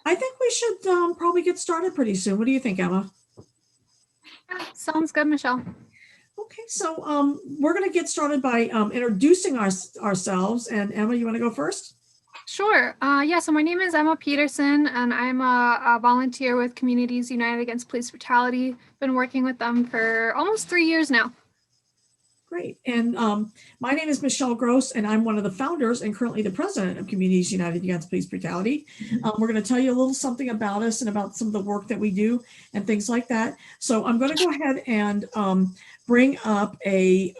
I think we should probably get started pretty soon. What do you think, Emma? Yeah, sounds good, Michelle. Okay, so we're going to get started by introducing ourselves. And Emma, you want to go first? Sure. Yeah, so my name is Emma Peterson, and I'm a volunteer with Communities United Against Police Brutality. Been working with them for almost 3 years now. Great. And my name is Michelle Gross, and I'm one of the founders and currently the president of Communities United Against Police Brutality. We're going to tell you a little something about us and about some of the work that we do and things like that. So I'm going to go ahead and bring up a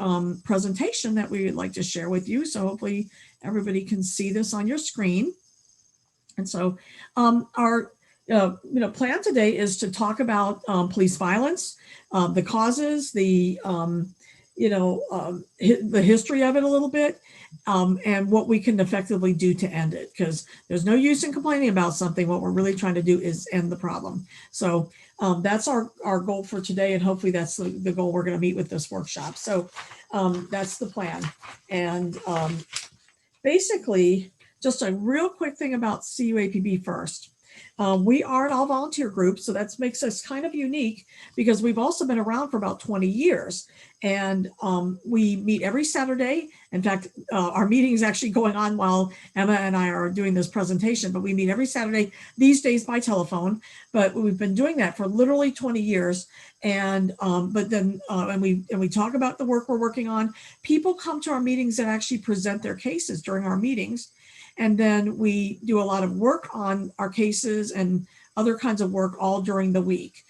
presentation that we would like to share with you. So hopefully everybody can see this on your screen. And so our plan today is to talk about police violence, the causes, the history of it a little bit, and what we can effectively do to end it. Because there's no use in complaining about something. What we're really trying to do is end the problem. So that's our goal for today, and hopefully that's the goal we're going to meet with this workshop. So that's the plan. And basically, just a real quick thing about CUAPB first. We are an all volunteer group, so that makes us kind of unique because we've also been around for about 20 years. And we meet every Saturday. In fact, our meeting is actually going on while Emma and I are doing this presentation, but we meet every Saturday these days by telephone. But we've been doing that for literally 20 years. And we talk about the work we're working on. People come to our meetings and actually present their cases during our meetings. And then we do a lot of work on our cases and other kinds of work all during the week.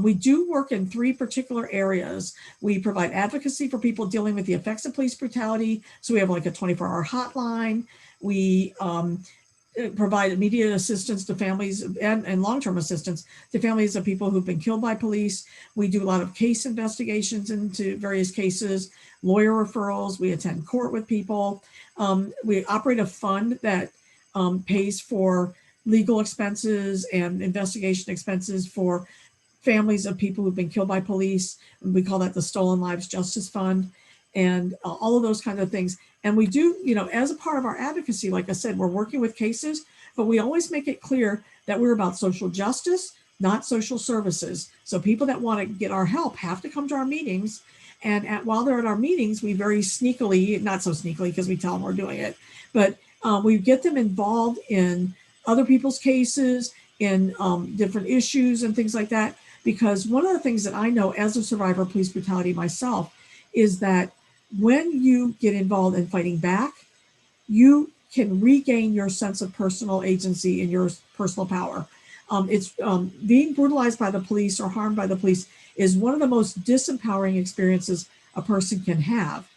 We do work in 3 particular areas. We provide advocacy for people dealing with the effects of police brutality. So we have like a 24-hour hotline. We provide immediate assistance to families and long-term assistance to families of people who've been killed by police. We do a lot of case investigations into various cases, lawyer referrals. We attend court with people. We operate a fund that pays for legal expenses and investigation expenses for families of people who've been killed by police. We call that the Stolen Lives Justice Fund, and all of those kinds of things. And we do, as a part of our advocacy, like I said, we're working with cases, but we always make it clear that we're about social justice, not social services. So people that want to get our help have to come to our meetings. And while they're at our meetings, we very sneakily, not so sneakily because we tell them we're doing it, but we get them involved in other people's cases, in different issues and things like that. Because one of the things that I know as a survivor of police brutality myself is that when you get involved in fighting back, you can regain your sense of personal agency and your personal power. It's being brutalized by the police or harmed by the police is one of the most disempowering experiences a person can have.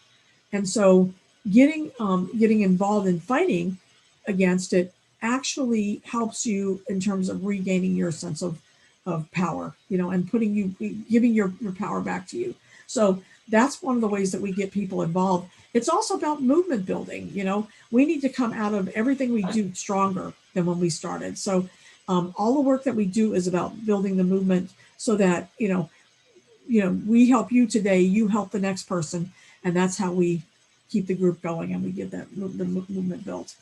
And so getting involved in fighting against it actually helps you in terms of regaining your sense of power, and giving your power back to you. So that's one of the ways that we get people involved. It's also about movement building. We need to come out of everything we do stronger than when we started. So all the work that we do is about building the movement so that, we help you today, you help the next person. And that's how we keep the group going and we get the movement built.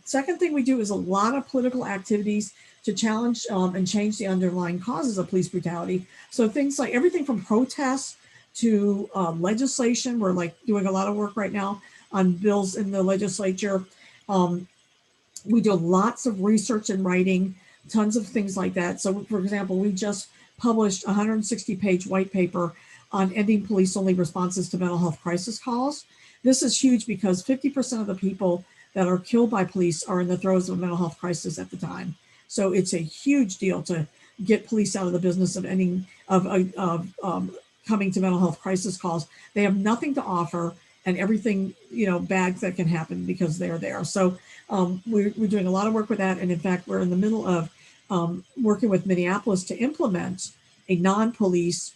Second thing we do is a lot of political activities to challenge and change the underlying causes of police brutality. So things like everything from protests to legislation. We're doing a lot of work right now on bills in the legislature. We do lots of research and writing, tons of things like that. So for example, we just published a 160-page white paper on ending police-only responses to mental health crisis calls. This is huge because 50% of the people that are killed by police are in the throes of a mental health crisis at the time. So it's a huge deal to get police out of the business of coming to mental health crisis calls. They have nothing to offer and everything, bad that can happen because they're there. So we're doing a lot of work with that. And in fact, we're in the middle of working with Minneapolis to implement a non-police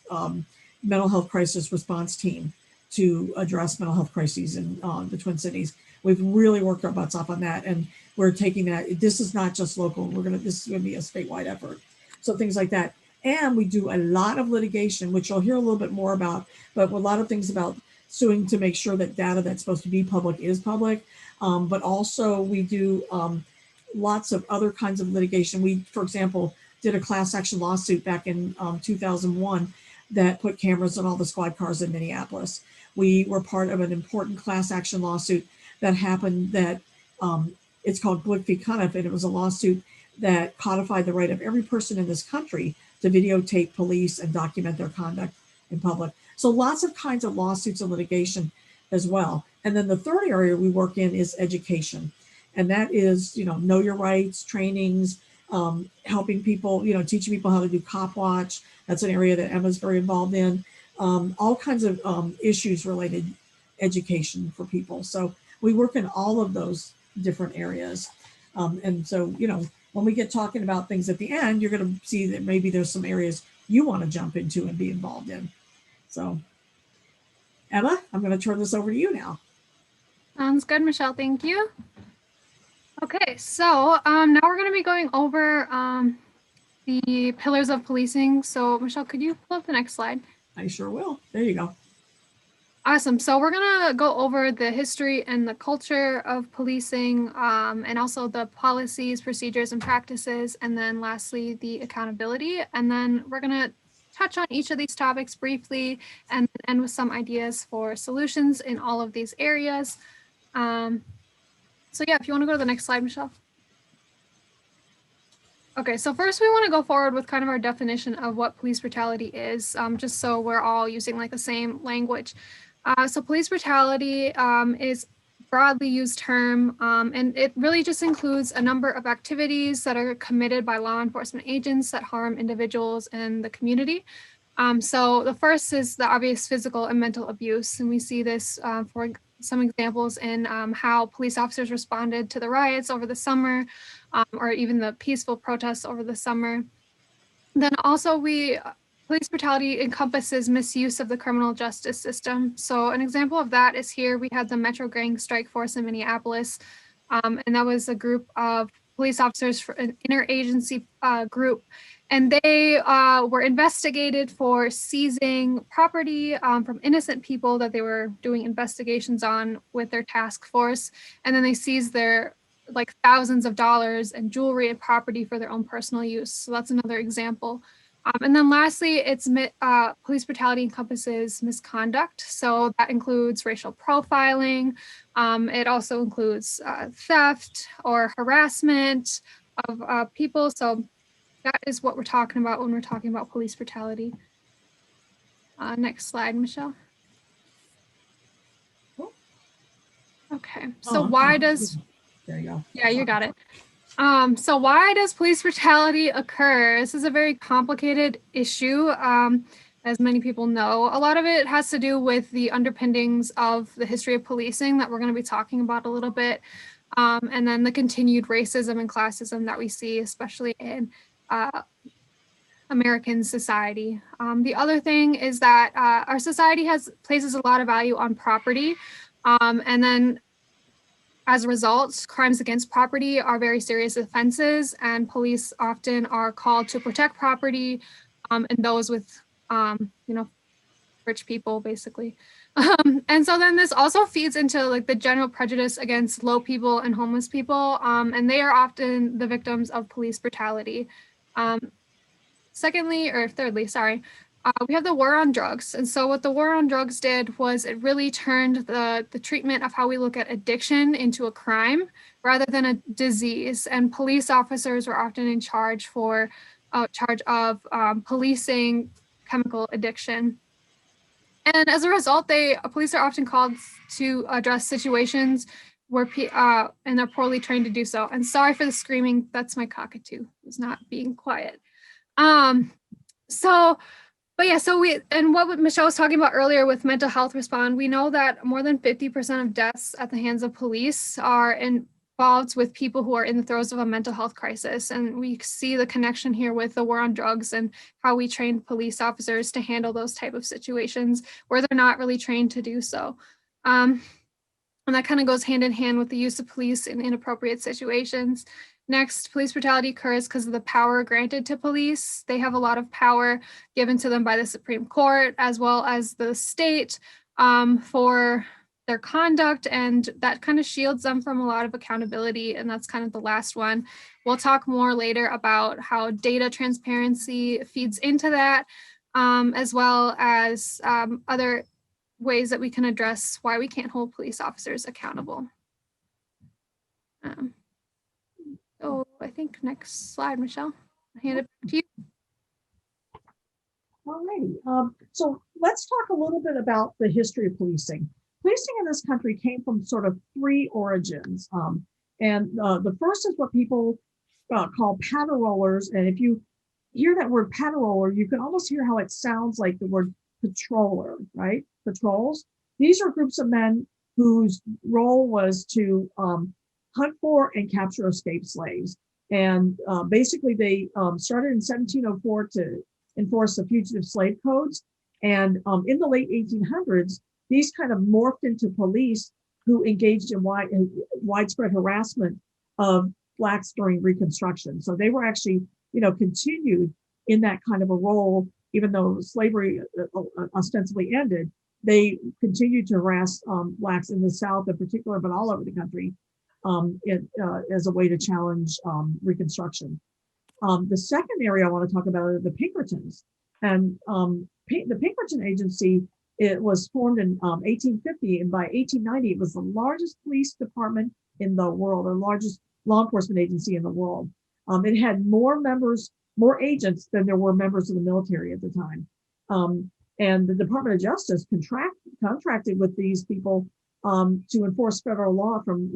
mental health crisis response team to address mental health crises in the Twin Cities. We've really worked our butts off on that, and we're taking that. This is not just local. This is going to be a statewide effort. So things like that. And we do a lot of litigation, which you'll hear a little bit more about, but a lot of things about suing to make sure that data that's supposed to be public is public. But also we do lots of other kinds of litigation. We, for example, did a class action lawsuit back in 2001 that put cameras on all the squad cars in Minneapolis. We were part of an important class action lawsuit that happened that it's called Glick v. Cuniff, and it was a lawsuit that codified the right of every person in this country to videotape police and document their conduct in public. So lots of kinds of lawsuits and litigation as well. And then the third area we work in is education. And that is, know your rights, trainings, helping people, teaching people how to do cop watch. That's an area that Emma's very involved in. All kinds of issues related education for people. So we work in all of those different areas. And so, when we get talking about things at the end, you're going to see that maybe there's some areas you want to jump into and be involved in. So, Emma, I'm going to turn this over to you now. Sounds good, Michelle. Thank you. Okay, so now we're going to be going over the pillars of policing. So, Michelle, could you pull up the next slide? I sure will. There you go. Awesome. So we're going to go over the history and the culture of policing, and also the policies, procedures, and practices, and then lastly, the accountability. And then we're going to touch on each of these topics briefly and end with some ideas for solutions in all of these areas. So yeah, if you want to go to the next slide, Michelle. Okay, so first we want to go forward with kind of our definition of what police brutality is, just so we're all using like the same language. So police brutality is a broadly used term, and it really just includes a number of activities that are committed by law enforcement agents that harm individuals and the community. So the first is the obvious physical and mental abuse, and we see this for some examples in how police officers responded to the riots over the summer, or even the peaceful protests over the summer. Then also police brutality encompasses misuse of the criminal justice system. So an example of that is here we had the Metro Gang Strike Force in Minneapolis, and that was a group of police officers for an interagency group, and they were investigated for seizing property from innocent people that they were doing investigations on with their task force, and then they seized their thousands of dollars and jewelry and property for their own personal use. So that's another example. And then lastly, police brutality encompasses misconduct. So that includes racial profiling. It also includes theft or harassment of people. So that is what we're talking about when we're talking about police brutality. Next slide, Michelle. Okay, so why does... There you go. Yeah, you got it. So why does police brutality occur? This is a very complicated issue, as many people know. A lot of it has to do with the underpinnings of the history of policing that we're going to be talking about a little bit, and then the continued racism and classism that we see, especially in American society. The other thing is that our society places a lot of value on property, and then as a result, crimes against property are very serious offenses, and police often are called to protect property and those with, rich people, basically. And so then this also feeds into the general prejudice against low people and homeless people, and they are often the victims of police brutality. Thirdly, we have the war on drugs. And so what the war on drugs did was it really turned the treatment of how we look at addiction into a crime rather than a disease. And police officers were often in charge of policing chemical addiction. And as a result, police are often called to address situations where and they're poorly trained to do so. And sorry for the screaming, that's my cockatoo who's not being quiet. And what Michelle was talking about earlier with mental health response, we know that more than 50% of deaths at the hands of police are involved with people who are in the throes of a mental health crisis. And we see the connection here with the war on drugs and how we train police officers to handle those type of situations where they're not really trained to do so. And that kind of goes hand in hand with the use of police in inappropriate situations. Next, police brutality occurs because of the power granted to police. They have a lot of power given to them by the Supreme Court, as well as the state, for their conduct, and that kind of shields them from a lot of accountability. And that's kind of the last one. We'll talk more later about how data transparency feeds into that, as well as other ways that we can address why we can't hold police officers accountable. So I think next slide, Michelle. I'll hand it back to you. Alrighty. So let's talk a little bit about the history of policing. Policing in this country came from sort of three origins. The first is what people call patrollers. And if you hear that word patroller, you can almost hear how it sounds like the word patroller, right? Patrols. These are groups of men whose role was to hunt for and capture escaped slaves. And basically they started in 1704 to enforce the fugitive slave codes. And in the late 1800s, these kind of morphed into police who engaged in widespread harassment of Blacks during Reconstruction. So they were actually, continued in that kind of a role, even though slavery ostensibly ended. They continued to harass Blacks in the South in particular, but all over the country as a way to challenge Reconstruction. The second area I want to talk about are the Pinkertons. And the Pinkerton Agency, it was formed in 1850, and by 1890, it was the largest police department in the world, the largest law enforcement agency in the world. It had more members, more agents than there were members of the military at the time. And the Department of Justice contracted with these people to enforce federal law from,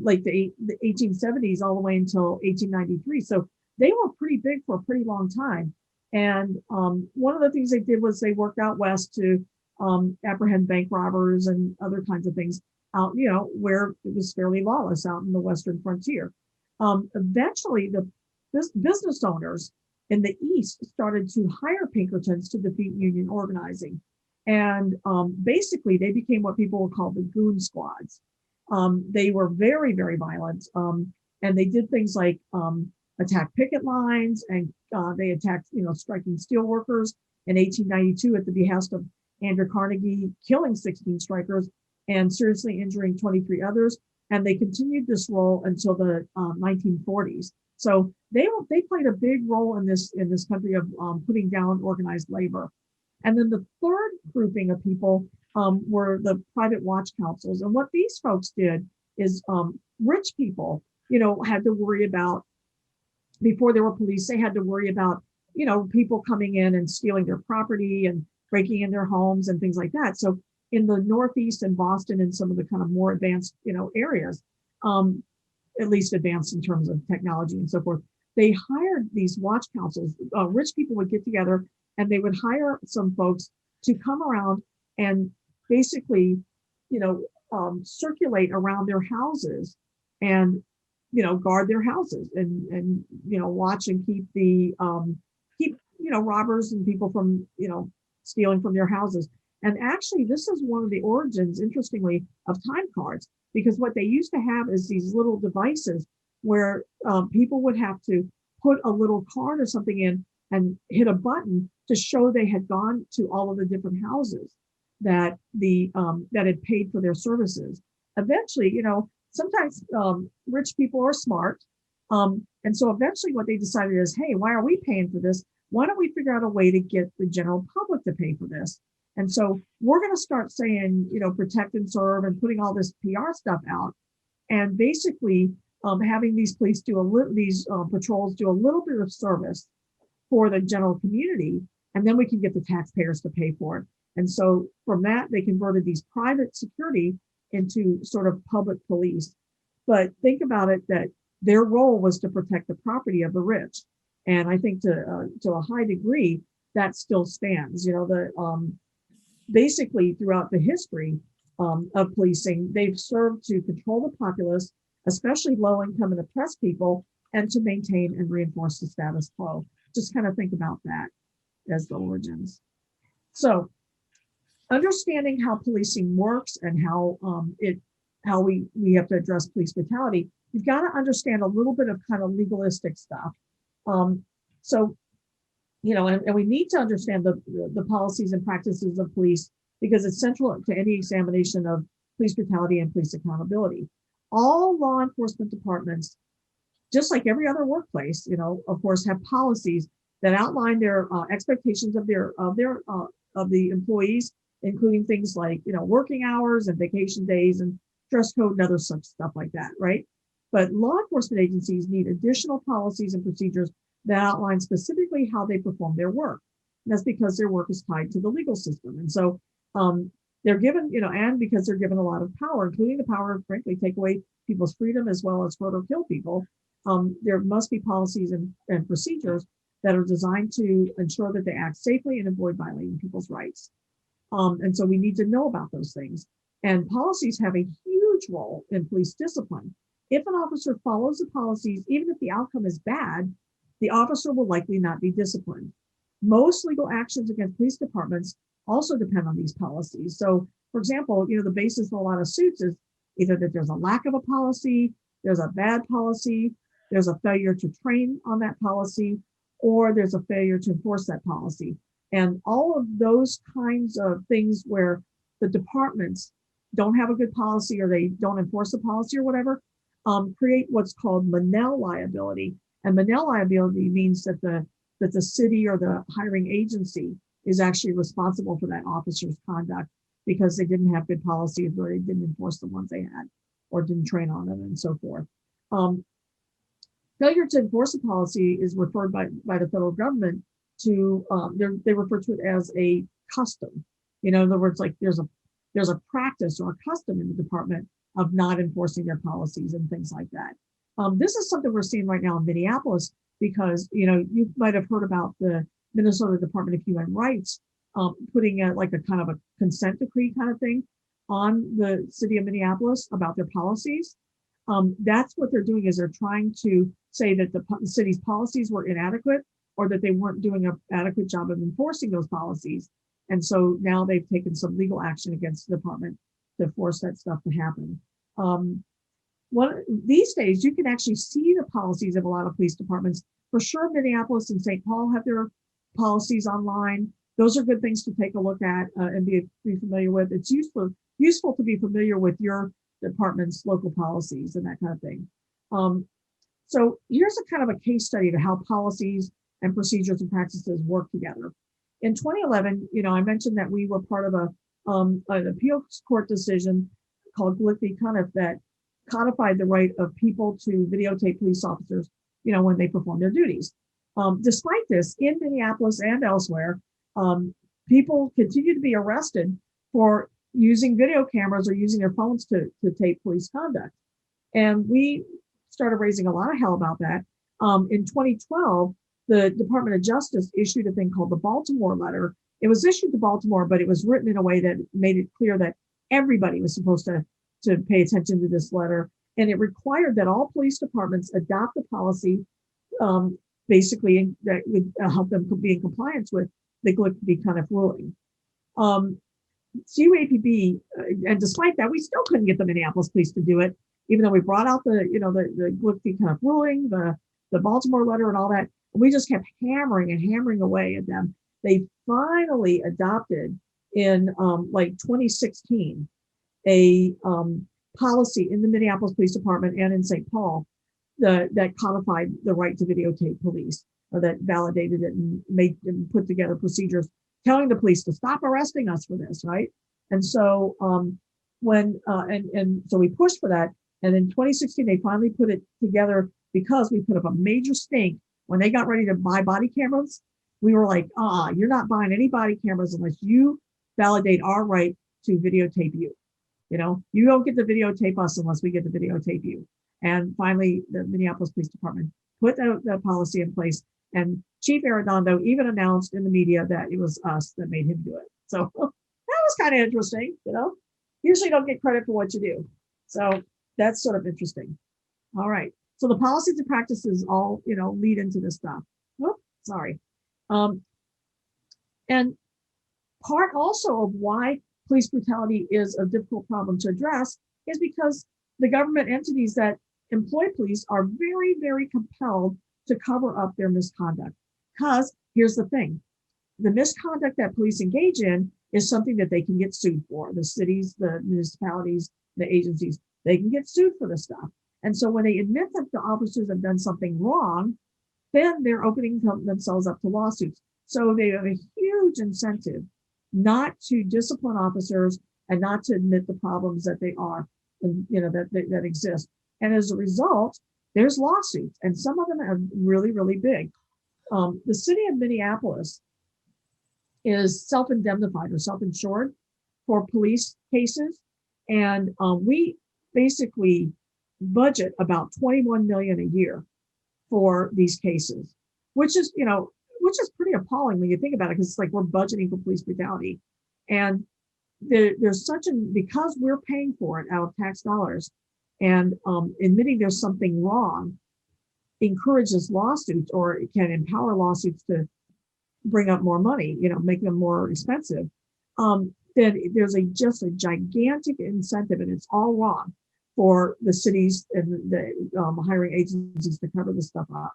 like the 1870s all the way until 1893. So they were pretty big for a pretty long time. And one of the things they did was they worked out west to apprehend bank robbers and other kinds of things out, where it was fairly lawless out in the Western frontier. Eventually, the business owners in the East started to hire Pinkertons to defeat union organizing. And basically, they became what people would call the goon squads. They were very, very violent. And they did things like attack picket lines, and they attacked, striking steel workers in 1892 at the behest of Andrew Carnegie, killing 16 strikers and seriously injuring 23 others. And they continued this role until the 1940s. So they played a big role in this country of putting down organized labor. And then the third grouping of people were the private watch councils. And what these folks did is rich people, had to worry about, before there were police, they had to worry about, people coming in and stealing their property and breaking in their homes and things like that. So in the Northeast and Boston and some of the kind of more advanced, areas, at least advanced in terms of technology and so forth, they hired these watch councils. Rich people would get together and they would hire some folks to come around and basically, circulate around their houses and, guard their houses and watch and keep the, robbers and people from, stealing from their houses. And actually, this is one of the origins, interestingly, of time cards, because what they used to have is these little devices where people would have to put a little card or something in and hit a button to show they had gone to all of the different houses that that had paid for their services. Eventually, sometimes rich people are smart. And so eventually what they decided is, hey, why are we paying for this? Why don't we figure out a way to get the general public to pay for this? And so we're going to start saying, protect and serve and putting all this PR stuff out. And basically having these police these patrols do a little bit of service for the general community. And then we can get the taxpayers to pay for it. And so from that, they converted these private security into sort of public police. But think about it, that their role was to protect the property of the rich. And I think to a high degree, that still stands. Basically throughout the history of policing, they've served to control the populace, especially low income and oppressed people, and to maintain and reinforce the status quo. Just kind of think about that as the origins. So understanding how policing works and how we have to address police brutality, you've got to understand a little bit of kind of legalistic stuff. And we need to understand the policies and practices of police, because it's central to any examination of police brutality and police accountability. All law enforcement departments, just like every other workplace, of course, have policies that outline their expectations of the employees, including things like working hours and vacation days and dress code and other such stuff like that, right? But law enforcement agencies need additional policies and procedures that outline specifically how they perform their work. And that's because their work is tied to the legal system. And so they're given, and because they're given a lot of power, including the power to frankly take away people's freedom as well as hurt or kill people, there must be policies and procedures that are designed to ensure that they act safely and avoid violating people's rights. And so we need to know about those things. And policies have a huge role in police discipline. If an officer follows the policies, even if the outcome is bad, the officer will likely not be disciplined. Most legal actions against police departments also depend on these policies. So, for example, the basis for a lot of suits is either that there's a lack of a policy, there's a bad policy, there's a failure to train on that policy, or there's a failure to enforce that policy. And all of those kinds of things where the departments don't have a good policy or they don't enforce the policy or whatever, create what's called Monell liability. And Monell liability means that the city or the hiring agency is actually responsible for that officer's conduct because they didn't have good policies or they didn't enforce the ones they had or didn't train on them and so forth. Failure to enforce a policy is referred by the federal government to, they refer to it as a custom. In other words, like there's a practice or a custom in the department of not enforcing their policies and things like that. This is something we're seeing right now in Minneapolis because, you might have heard about the Minnesota Department of Human Rights putting like a kind of a consent decree kind of thing on the city of Minneapolis about their policies. That's what they're doing is they're trying to say that the city's policies were inadequate or that they weren't doing an adequate job of enforcing those policies. And so now they've taken some legal action against the department to force that stuff to happen. These days, you can actually see the policies of a lot of police departments. For sure, Minneapolis and St. Paul have their policies online. Those are good things to take a look at and be familiar with. It's useful to be familiar with your department's local policies and that kind of thing. So here's a kind of a case study of how policies and procedures and practices work together. In 2011, I mentioned that we were part of an appeals court decision called Glick v. Cuniff that codified the right of people to videotape police officers, when they perform their duties. Despite this, in Minneapolis and elsewhere, people continue to be arrested for using video cameras or using their phones to tape police conduct. And we started raising a lot of hell about that. In 2012, the Department of Justice issued a thing called the Baltimore Letter. It was issued to Baltimore, but it was written in a way that made it clear that everybody was supposed to pay attention to this letter. And it required that all police departments adopt a policy, basically, that would help them be in compliance with the Glick v. Cuniff ruling. CUAPB, and despite that, we still couldn't get the Minneapolis police to do it, even though we brought out the Glick v. Cuniff ruling, the Baltimore Letter and all that. We just kept hammering away at them. They finally adopted in 2016 a policy in the Minneapolis Police Department and in St. Paul that codified the right to videotape police, or that validated it and put together procedures telling the police to stop arresting us for this, right? And so so we pushed for that. And in 2016, they finally put it together because we put up a major stink. When they got ready to buy body cameras, we were like, you're not buying any body cameras unless you validate our right to videotape you. You don't get to videotape us unless we get to videotape you. And finally, the Minneapolis Police Department put that policy in place. And Chief Arredondo even announced in the media that it was us that made him do it. So that was kind of interesting, Usually you don't get credit for what you do. So that's sort of interesting. All right. So the policies and practices all, lead into this stuff. Whoops, sorry. And part also of why police brutality is a difficult problem to address is because the government entities that employ police are very, very compelled to cover up their misconduct. Because here's the thing, the misconduct that police engage in is something that they can get sued for. The cities, the municipalities, the agencies, they can get sued for this stuff. And so when they admit that the officers have done something wrong, then they're opening themselves up to lawsuits. So they have a huge incentive not to discipline officers and not to admit the problems that they are, and that exist. And as a result, there's lawsuits, and some of them are really, really big. The city of Minneapolis is self-indemnified or self-insured for police cases, and we basically budget about 21 million a year for these cases, which is pretty appalling when you think about it, because it's like we're budgeting for police brutality, and there's because we're paying for it out of tax dollars, and admitting there's something wrong encourages lawsuits, or it can empower lawsuits to bring up more money, make them more expensive. Then there's just a gigantic incentive, and it's all wrong for the cities and the hiring agencies to cover this stuff up.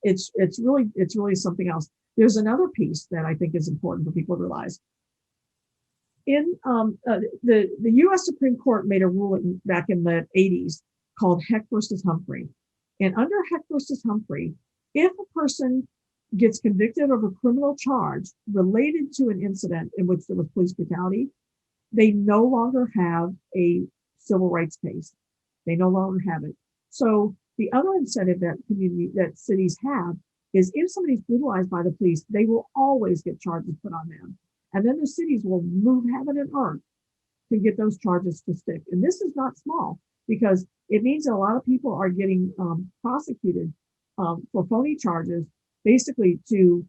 It's really something else. There's another piece that I think is important for people to realize. In the U.S. Supreme Court made a ruling back in the 80s called Heck versus Humphrey. And under Heck versus Humphrey, if a person gets convicted of a criminal charge related to an incident in which there was police brutality, they no longer have a civil rights case. They no longer have it. So the other incentive that cities have is if somebody's brutalized by the police, they will always get charges put on them. And then the cities will move heaven and earth to get those charges to stick. And this is not small, because it means that a lot of people are getting prosecuted for phony charges, basically to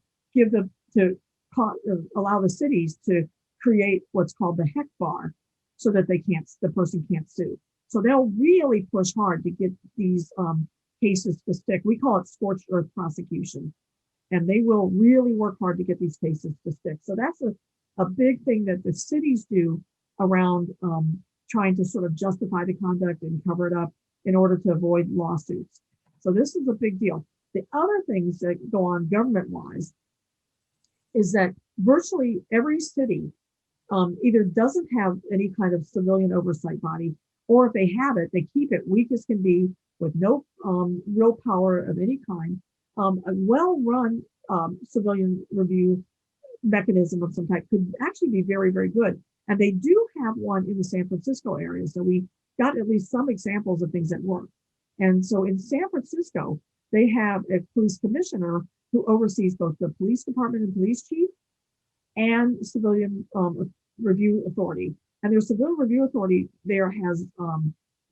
allow the cities to create what's called the heck bar, so that the person can't sue. So they'll really push hard to get these cases to stick. We call it scorched earth prosecution, and they will really work hard to get these cases to stick. So that's a big thing that the cities do around trying to sort of justify the conduct and cover it up in order to avoid lawsuits. So this is a big deal. The other things that go on government-wise is that virtually every city either doesn't have any kind of civilian oversight body, or if they have it, they keep it weak as can be, with no real power of any kind. A well-run civilian review mechanism of some type could actually be very, very good. And they do have one in the San Francisco area. So we got at least some examples of things that work. And so in San Francisco, they have a police commissioner who oversees both the police department and police chief and civilian review authority. And their civilian review authority there has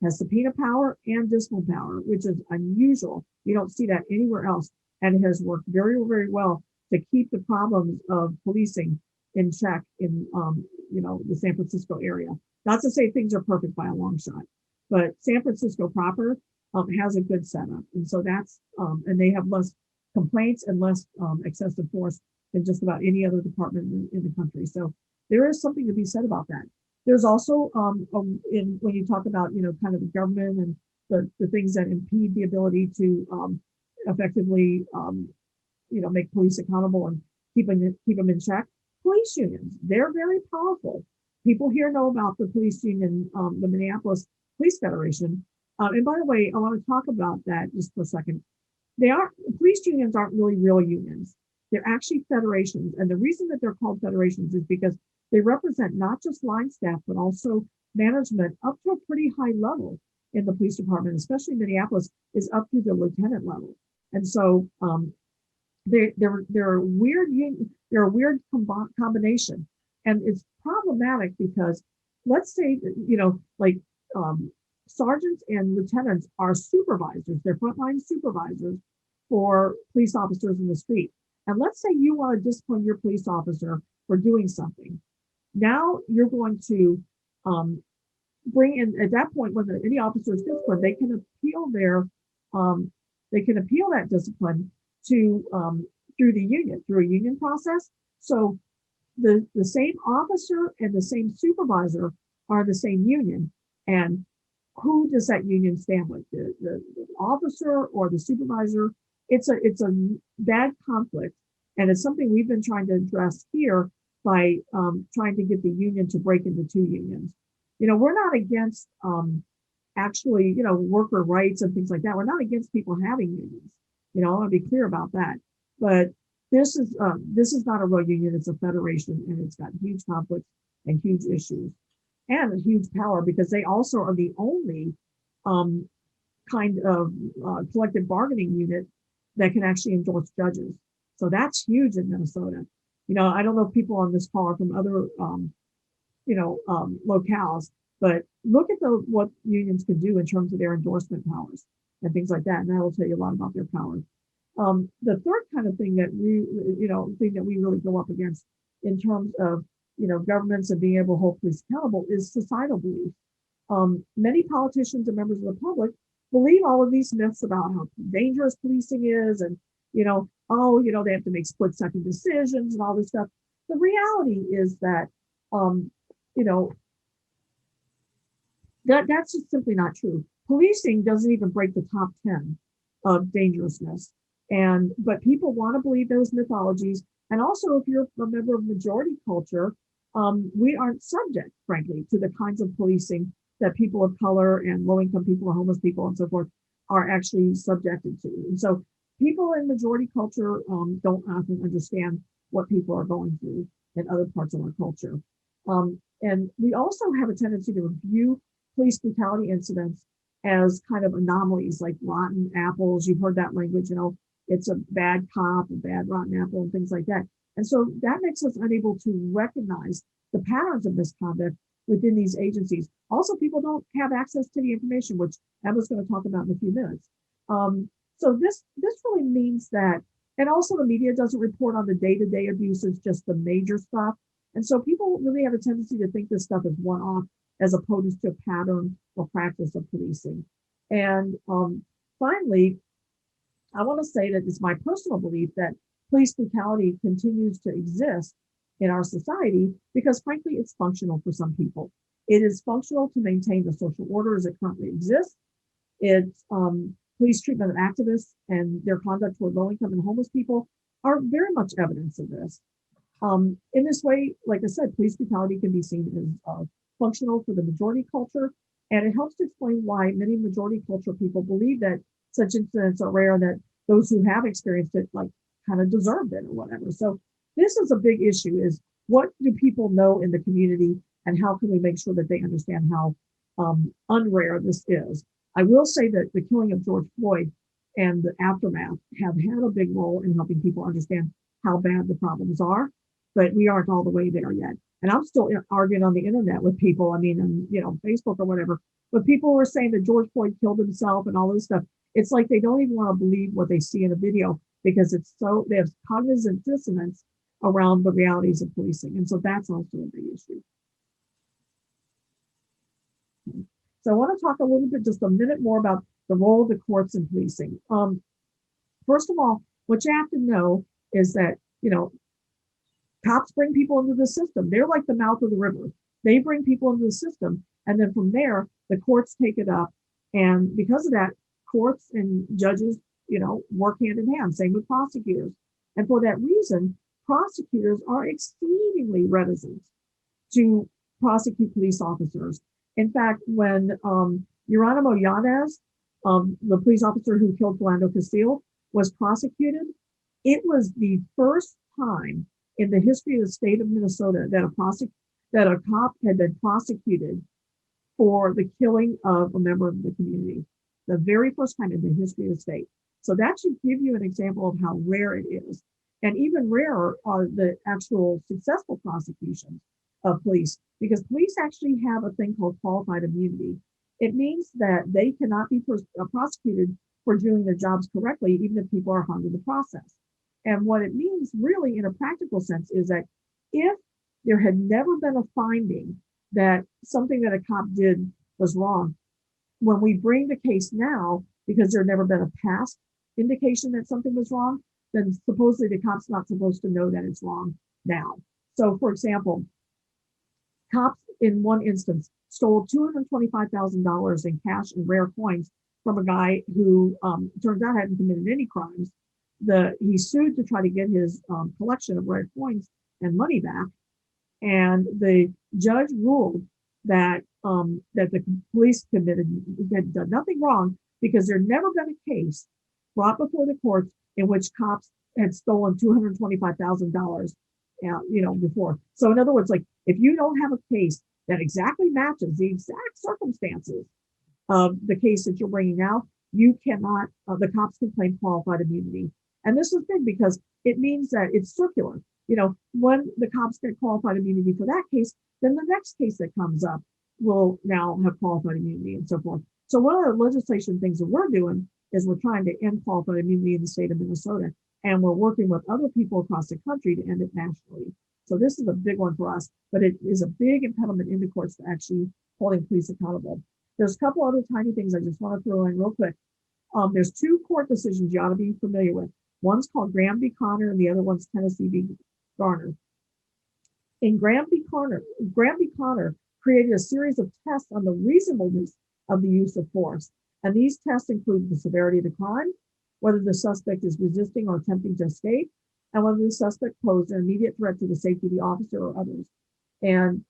subpoena power and discipline power, which is unusual. You don't see that anywhere else. And it has worked very, very well to keep the problems of policing in check in the San Francisco area. Not to say things are perfect by a long shot, but San Francisco proper has a good setup. And so that's, and they have less complaints and less excessive force than just about any other department in the country. So there is something to be said about that. There's also, when you talk about, kind of the government and the things that impede the ability to effectively, make police accountable and keep them in check. Police unions, they're very powerful. People here know about the police union, the Minneapolis Police Federation. And by the way, I want to talk about that just for a second. Police unions aren't really real unions. They're actually federations. And the reason that they're called federations is because they represent not just line staff, but also management up to a pretty high level in the police department, especially Minneapolis, is up to the lieutenant level. And so they're a weird combination. And it's problematic because let's say, sergeants and lieutenants are supervisors, they're frontline supervisors for police officers in the street. And let's say you want to discipline your police officer for doing something. Now you're going to bring in, at that point, when any officer is disciplined, they can appeal that discipline to through a union process. So the same officer and the same supervisor are the same union. And who does that union stand with? The officer or the supervisor? It's a bad conflict. And it's something we've been trying to address here by trying to get the union to break into two unions. We're not against actually, worker rights and things like that. We're not against people having unions. I want to be clear about that. But this is not a real union. It's a federation, and it's got huge conflicts and huge issues and a huge power because they also are the only kind of collective bargaining unit that can actually endorse judges. So that's huge in Minnesota. I don't know if people on this call are from other, locales, but look at what unions can do in terms of their endorsement powers and things like that. And that will tell you a lot about their powers. The third kind of thing that we really go up against in terms of, governments and being able to hold police accountable is societal belief. Many politicians and members of the public believe all of these myths about how dangerous policing is and, they have to make split-second decisions and all this stuff. The reality is that, that's just simply not true. Policing doesn't even break the top 10 of dangerousness. But people want to believe those mythologies. And also, if you're a member of majority culture, we aren't subject, frankly, to the kinds of policing that people of color and low-income people, homeless people, and so forth are actually subjected to. And so people in majority culture don't often understand what people are going through in other parts of our culture. And we also have a tendency to view police brutality incidents as kind of anomalies, like rotten apples. You've heard that language, it's a bad cop, a bad rotten apple, and things like that. And so that makes us unable to recognize the patterns of misconduct within these agencies. Also, people don't have access to the information, which Emma's going to talk about in a few minutes. So this really means that, and also the media doesn't report on the day-to-day abuses, just the major stuff. And so people really have a tendency to think this stuff is one-off as opposed to a pattern or practice of policing. And finally, I want to say that it's my personal belief that police brutality continues to exist in our society because, frankly, it's functional for some people. It is functional to maintain the social order as it currently exists. It's police treatment of activists and their conduct toward low-income and homeless people are very much evidence of this. In this way, like I said, police brutality can be seen as functional for the majority culture, and it helps to explain why many majority culture people believe that such incidents are rare, that those who have experienced it kind of deserved it or whatever. So this is a big issue, is what do people know in the community and how can we make sure that they understand how unrare this is. I will say that the killing of George Floyd and the aftermath have had a big role in helping people understand how bad the problems are, but we aren't all the way there yet. And I'm still arguing on the internet with people, on Facebook or whatever, but people were saying that George Floyd killed himself and all this stuff. It's like they don't even want to believe what they see in a video because they have cognizant dissonance around the realities of policing. And so that's also a big issue. So I want to talk a little bit, just a minute more about the role of the courts in policing. First of all, what you have to know is that, cops bring people into the system. They're like the mouth of the river. They bring people into the system. And then from there, the courts take it up. And because of that, courts and judges, work hand in hand, same with prosecutors. And for that reason, prosecutors are exceedingly reticent to prosecute police officers. In fact, when Geronimo Yanez, the police officer who killed Philando Castile, was prosecuted, it was the first time in the history of the state of Minnesota that a cop had been prosecuted for the killing of a member of the community. The very first time in the history of the state. So that should give you an example of how rare it is. And even rarer are the actual successful prosecutions of police, because police actually have a thing called qualified immunity. It means that they cannot be prosecuted for doing their jobs correctly, even if people are harmed in the process. And what it means really in a practical sense is that if there had never been a finding that something that a cop did was wrong, when we bring the case now, because there had never been a past indication that something was wrong, then supposedly the cop's not supposed to know that it's wrong now. So for example, cops in one instance stole $225,000 in cash and rare coins from a guy who turns out hadn't committed any crimes. He sued to try to get his collection of rare coins and money back. And the judge ruled that that the police had done nothing wrong because there never been a case brought before the courts in which cops had stolen $225,000, before. So in other words, like if you don't have a case that exactly matches the exact circumstances of the case that you're bringing now, you cannot. The cops can claim qualified immunity, and this is big because it means that it's circular. When the cops get qualified immunity for that case, then the next case that comes up will now have qualified immunity and so forth. So one of the legislation things that we're doing is we're trying to end qualified immunity in the state of Minnesota, and we're working with other people across the country to end it nationally. So this is a big one for us, but it is a big impediment in the courts to actually holding police accountable. There's a couple other tiny things I just want to throw in real quick. There's two court decisions you ought to be familiar with. One's called Graham v. Connor, and the other one's Tennessee v. Garner. In Graham v. Connor created a series of tests on the reasonableness of the use of force. And these tests include the severity of the crime, whether the suspect is resisting or attempting to escape, and whether the suspect posed an immediate threat to the safety of the officer or others. And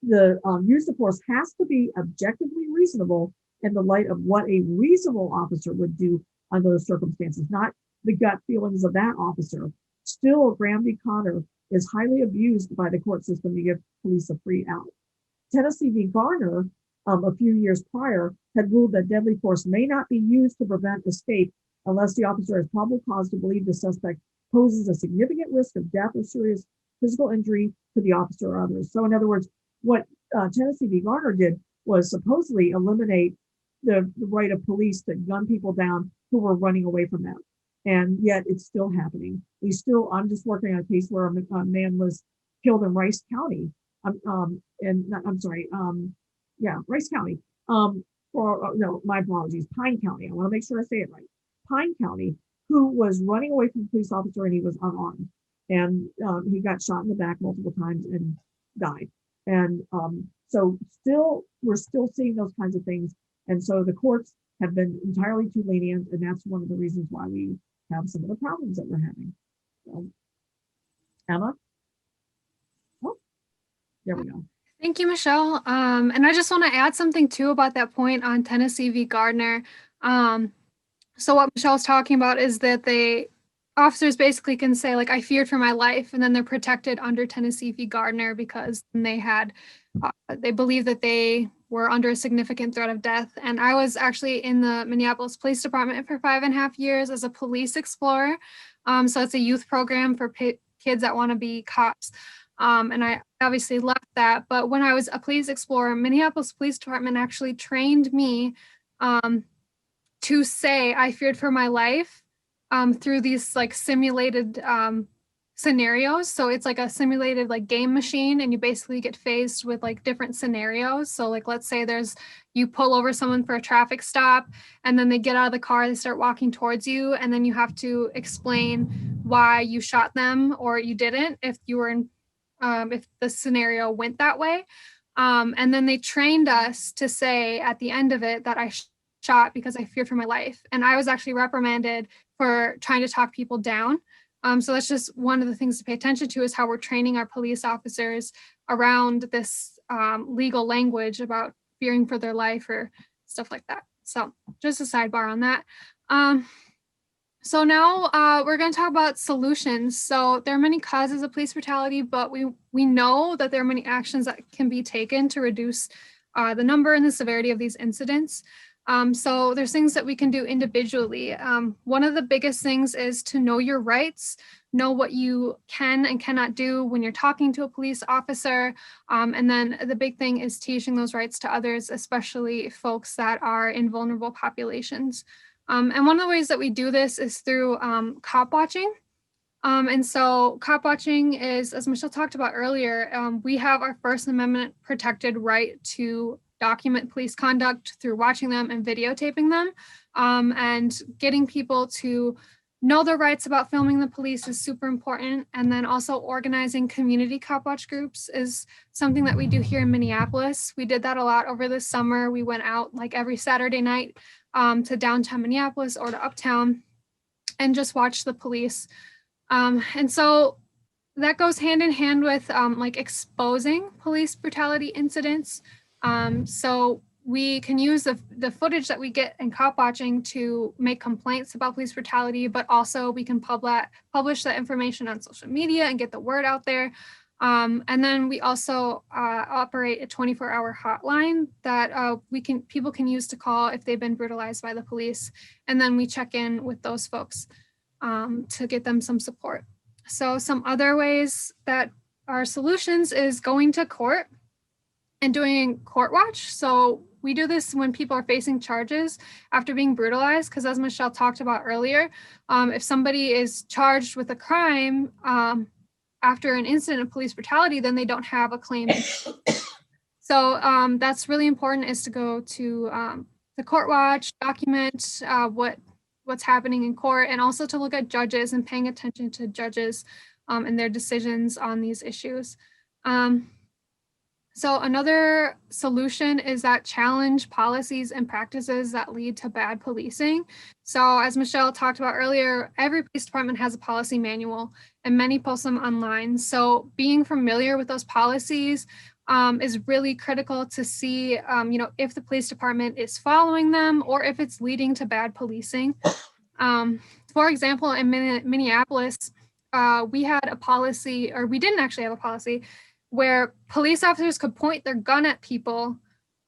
the use of force has to be objectively reasonable in the light of what a reasonable officer would do under those circumstances, not the gut feelings of that officer. Still, Graham v. Connor is highly abused by the court system to give police a free out. Tennessee v. Garner, a few years prior, had ruled that deadly force may not be used to prevent escape unless the officer has probable cause to believe the suspect poses a significant risk of death or serious physical injury to the officer or others. So in other words, what Tennessee v. Garner did was supposedly eliminate the right of police to gun people down who were running away from them. And yet it's still happening. I'm just working on a case where a man was killed in Rice County. Rice County. My apologies, Pine County. I want to make sure I say it right. Pine County, who was running away from a police officer and he was unarmed. And he got shot in the back multiple times and died. And so we're still seeing those kinds of things. And so the courts have been entirely too lenient. And that's one of the reasons why we have some of the problems that we're having. Emma? Oh, there we go. Thank you, Michelle. And I just want to add something too about that point on Tennessee v. Gardner. So what Michelle's talking about is that officers basically can say, like, I feared for my life, and then they're protected under Tennessee v. Gardner because they believe that they were under a significant threat of death. And I was actually in the Minneapolis Police Department for 5.5 years as a police explorer. So it's a youth program for kids that want to be cops. And I obviously left that. But when I was a police explorer, Minneapolis Police Department actually trained me to say I feared for my life through these like simulated scenarios. So it's like a simulated like game machine, and you basically get faced with like different scenarios. So like, let's say you pull over someone for a traffic stop, and then they get out of the car, they start walking towards you, and then you have to explain why you shot them or you didn't if you were in if the scenario went that way. And then they trained us to say at the end of it that I shot because I feared for my life. And I was actually reprimanded for trying to talk people down. So that's just one of the things to pay attention to, is how we're training our police officers around this legal language about fearing for their life or stuff like that. So just a sidebar on that. So now we're going to talk about solutions. So there are many causes of police brutality, but we know that there are many actions that can be taken to reduce the number and the severity of these incidents. So there's things that we can do individually. One of the biggest things is to know your rights, know what you can and cannot do when you're talking to a police officer. And then the big thing is teaching those rights to others, especially folks that are in vulnerable populations. And one of the ways that we do this is through cop watching. And so cop watching is, as Michelle talked about earlier, we have our First Amendment protected right to document police conduct through watching them and videotaping them. And getting people to know their rights about filming the police is super important. And then also organizing community cop watch groups is something that we do here in Minneapolis. We did that a lot over the summer. We went out like every Saturday night to downtown Minneapolis or to uptown and just watch the police. And so that goes hand in hand with like exposing police brutality incidents. So we can use the footage that we get in cop watching to make complaints about police brutality, but also we can publish that information on social media and get the word out there. And then we also operate a 24-hour hotline that people can use to call if they've been brutalized by the police. And then we check in with those folks to get them some support. So some other ways that are solutions is going to court and doing court watch. So we do this when people are facing charges after being brutalized, because as Michelle talked about earlier, if somebody is charged with a crime after an incident of police brutality, then they don't have a claim. So that's really important, is to go to the court watch, document what's happening in court, and also to look at judges and paying attention to judges and their decisions on these issues. So another solution is that challenge policies and practices that lead to bad policing. So as Michelle talked about earlier, every police department has a policy manual and many post them online. So being familiar with those policies is really critical to see, if the police department is following them or if it's leading to bad policing. For example, in Minneapolis, we had a policy, or we didn't actually have a policy, where police officers could point their gun at people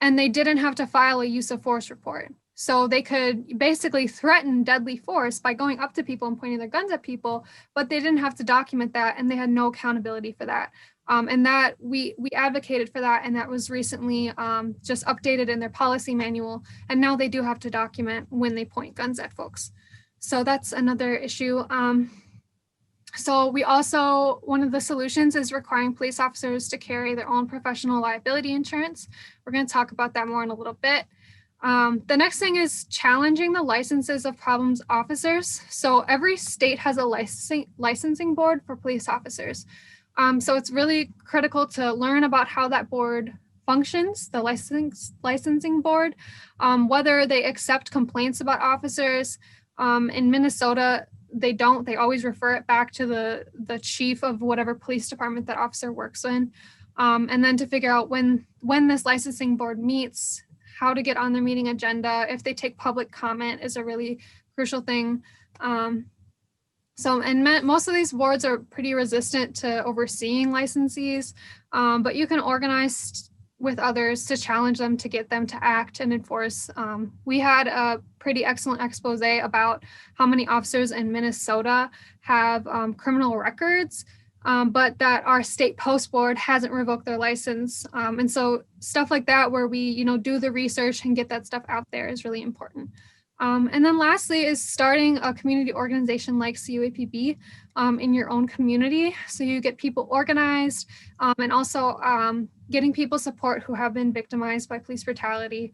and they didn't have to file a use of force report. So they could basically threaten deadly force by going up to people and pointing their guns at people, but they didn't have to document that, and they had no accountability for that. And that we advocated for that, and that was recently just updated in their policy manual. And now they do have to document when they point guns at folks. So that's another issue. So we also, one of the solutions is requiring police officers to carry their own professional liability insurance. We're going to talk about that more in a little bit. The next thing is challenging the licenses of problems officers. So every state has a licensing board for police officers. So it's really critical to learn about how that board functions, the licensing board, whether they accept complaints about officers. In Minnesota, they don't. They always refer it back to the chief of whatever police department that officer works in. And then to figure out when this licensing board meets, how to get on their meeting agenda, if they take public comment is a really crucial thing. Most of these boards are pretty resistant to overseeing licensees, but you can organize with others to challenge them, to get them to act and enforce. We had a pretty excellent expose about how many officers in Minnesota have criminal records, but that our state post board hasn't revoked their license. And so stuff like that, where we, do the research and get that stuff out there, is really important. And then lastly is starting a community organization like CUAPB in your own community. So you get people organized, and also getting people support who have been victimized by police brutality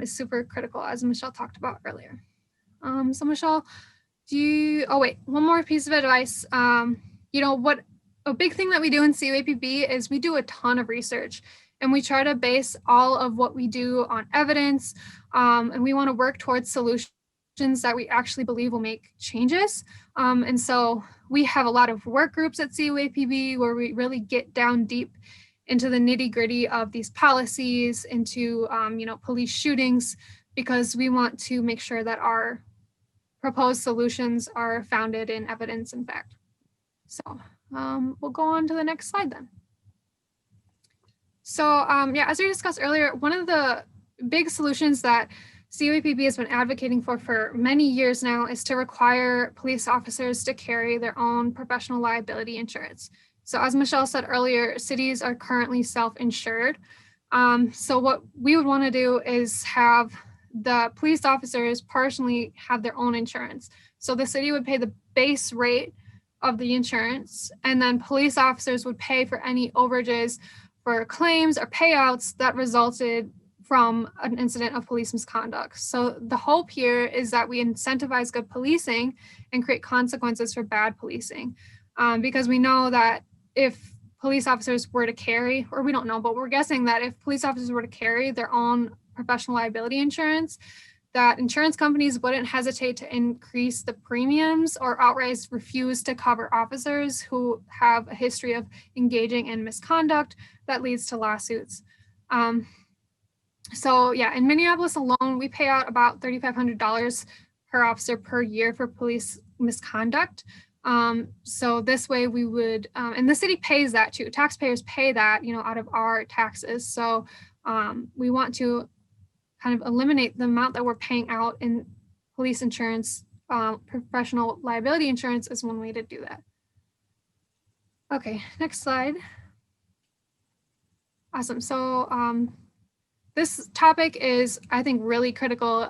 is super critical, as Michelle talked about earlier. So Michelle, one more piece of advice. A big thing that we do in CUAPB is we do a ton of research, and we try to base all of what we do on evidence, and we want to work towards solutions that we actually believe will make changes. And so we have a lot of work groups at CUAPB where we really get down deep into the nitty-gritty of these policies, into police shootings, because we want to make sure that our proposed solutions are founded in evidence and fact. So we'll go on to the next slide then. So as we discussed earlier, one of the big solutions that CUAPB has been advocating for many years now is to require police officers to carry their own professional liability insurance. So as Michelle said earlier, cities are currently self-insured. So what we would want to do is have the police officers personally have their own insurance. So the city would pay the base rate of the insurance, and then police officers would pay for any overages for claims or payouts that resulted from an incident of police misconduct. So the hope here is that we incentivize good policing and create consequences for bad policing, because we know that if police officers were to carry, or we don't know, but we're guessing that if police officers were to carry their own professional liability insurance, that insurance companies wouldn't hesitate to increase the premiums or outright refuse to cover officers who have a history of engaging in misconduct that leads to lawsuits. So yeah, in Minneapolis alone, we pay out about $3,500 per officer per year for police misconduct. So this way we would, and the city pays that too. Taxpayers pay that, out of our taxes. So we want to kind of eliminate the amount that we're paying out in police insurance. Professional liability insurance is one way to do that. Okay, next slide. Awesome. So this topic is, I think, really critical.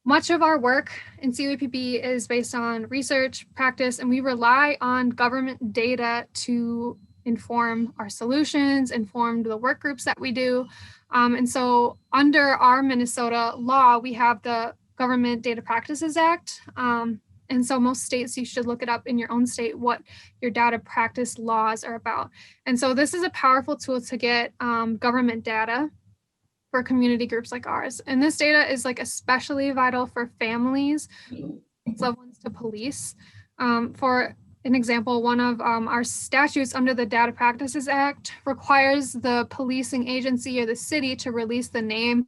Much of our work in CUAPB is based on research, practice, and we rely on government data to inform our solutions, inform the work groups that we do. And so under our Minnesota law, we have the Government Data Practices Act. And so most states, you should look it up in your own state, what your data practice laws are about. And so this is a powerful tool to get government data for community groups like ours. And this data is like especially vital for families, loved ones to police. For an example, one of our statutes under the Data Practices Act requires the policing agency or the city to release the name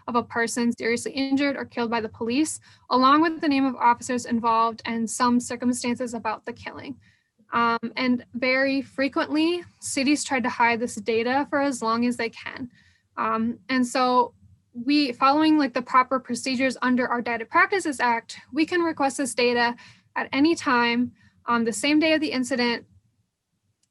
of a person seriously injured or killed by the police, along with the name of officers involved and some circumstances about the killing. And very frequently, cities try to hide this data for as long as they can. And so we, following like the proper procedures under our Data Practices Act, we can request this data at any time on the same day of the incident.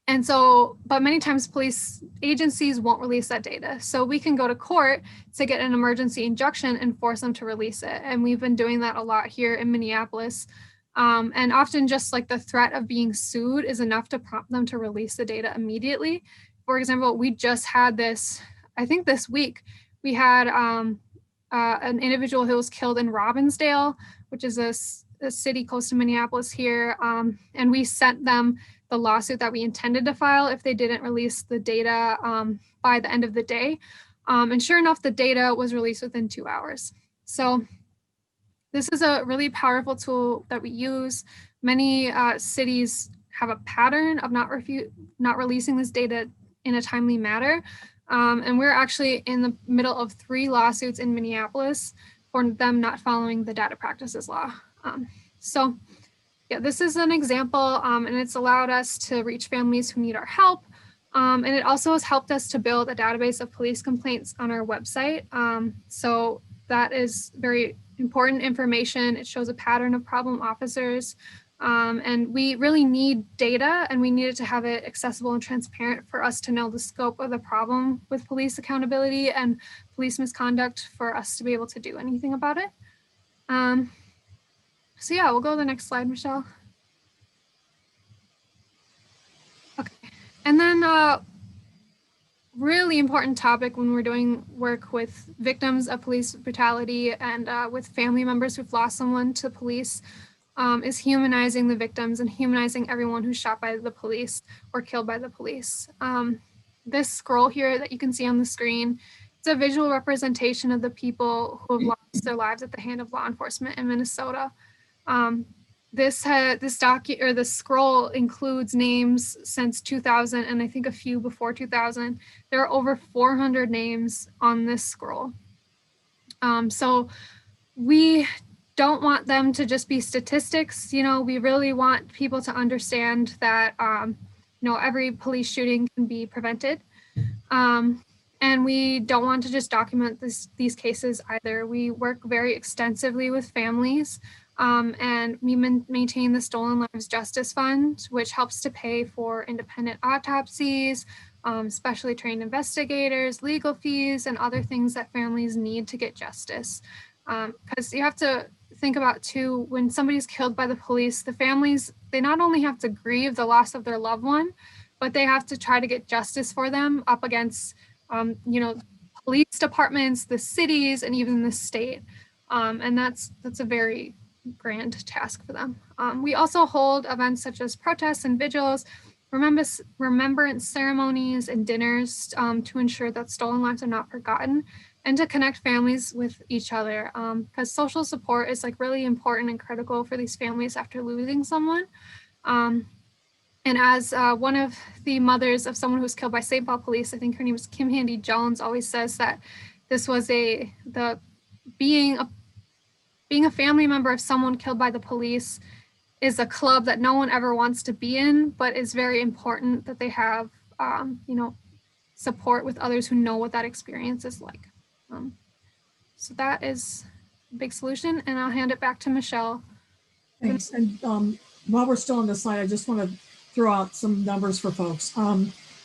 And so, but many times police agencies won't release that data. So we can go to court to get an emergency injunction and force them to release it. And we've been doing that a lot here in Minneapolis. And often just like the threat of being sued is enough to prompt them to release the data immediately. For example, we just had this, I think this week, we had an individual who was killed in Robbinsdale, which is a city close to Minneapolis here. And we sent them the lawsuit that we intended to file if they didn't release the data by the end of the day. And sure enough, the data was released within 2 hours. So this is a really powerful tool that we use. Many cities have a pattern of not releasing this data in a timely manner. And we're actually in the middle of 3 lawsuits in Minneapolis for them not following the data practices law. So yeah, this is an example, and it's allowed us to reach families who need our help. And it also has helped us to build a database of police complaints on our website. So that is very important information. It shows a pattern of problem officers. And we really need data, and we needed to have it accessible and transparent for us to know the scope of the problem with police accountability and police misconduct for us to be able to do anything about it. So yeah, we'll go to the next slide, Michelle. Okay, and then really important topic when we're doing work with victims of police brutality and with family members who've lost someone to police is humanizing the victims and humanizing everyone who's shot by the police or killed by the police. This scroll here that you can see on the screen, it's a visual representation of the people who have lost their lives at the hand of law enforcement in Minnesota. This scroll includes names since 2000 and I think a few before 2000. There are over 400 names on this scroll. So we don't want them to just be statistics. We really want people to understand that every police shooting can be prevented. And we don't want to just document these cases either. We work very extensively with families. And we maintain the Stolen Lives Justice Fund, which helps to pay for independent autopsies, specially trained investigators, legal fees, and other things that families need to get justice. Because you have to think about too, when somebody's killed by the police, the families, they not only have to grieve the loss of their loved one, but they have to try to get justice for them up against, police departments, the cities, and even the state. And that's a very grand task for them. We also hold events such as protests and vigils, remembrance ceremonies and dinners to ensure that stolen lives are not forgotten. and to connect families with each other, because social support is like really important and critical for these families after losing someone. And as one of the mothers of someone who was killed by St. Paul police, I think her name was Kim Handy Jones, always says that this was being a family member of someone killed by the police is a club that no one ever wants to be in, but it's very important that they have, support with others who know what that experience is like. So that is a big solution, and I'll hand it back to Michelle. Thanks. And while we're still on this slide, I just want to throw out some numbers for folks.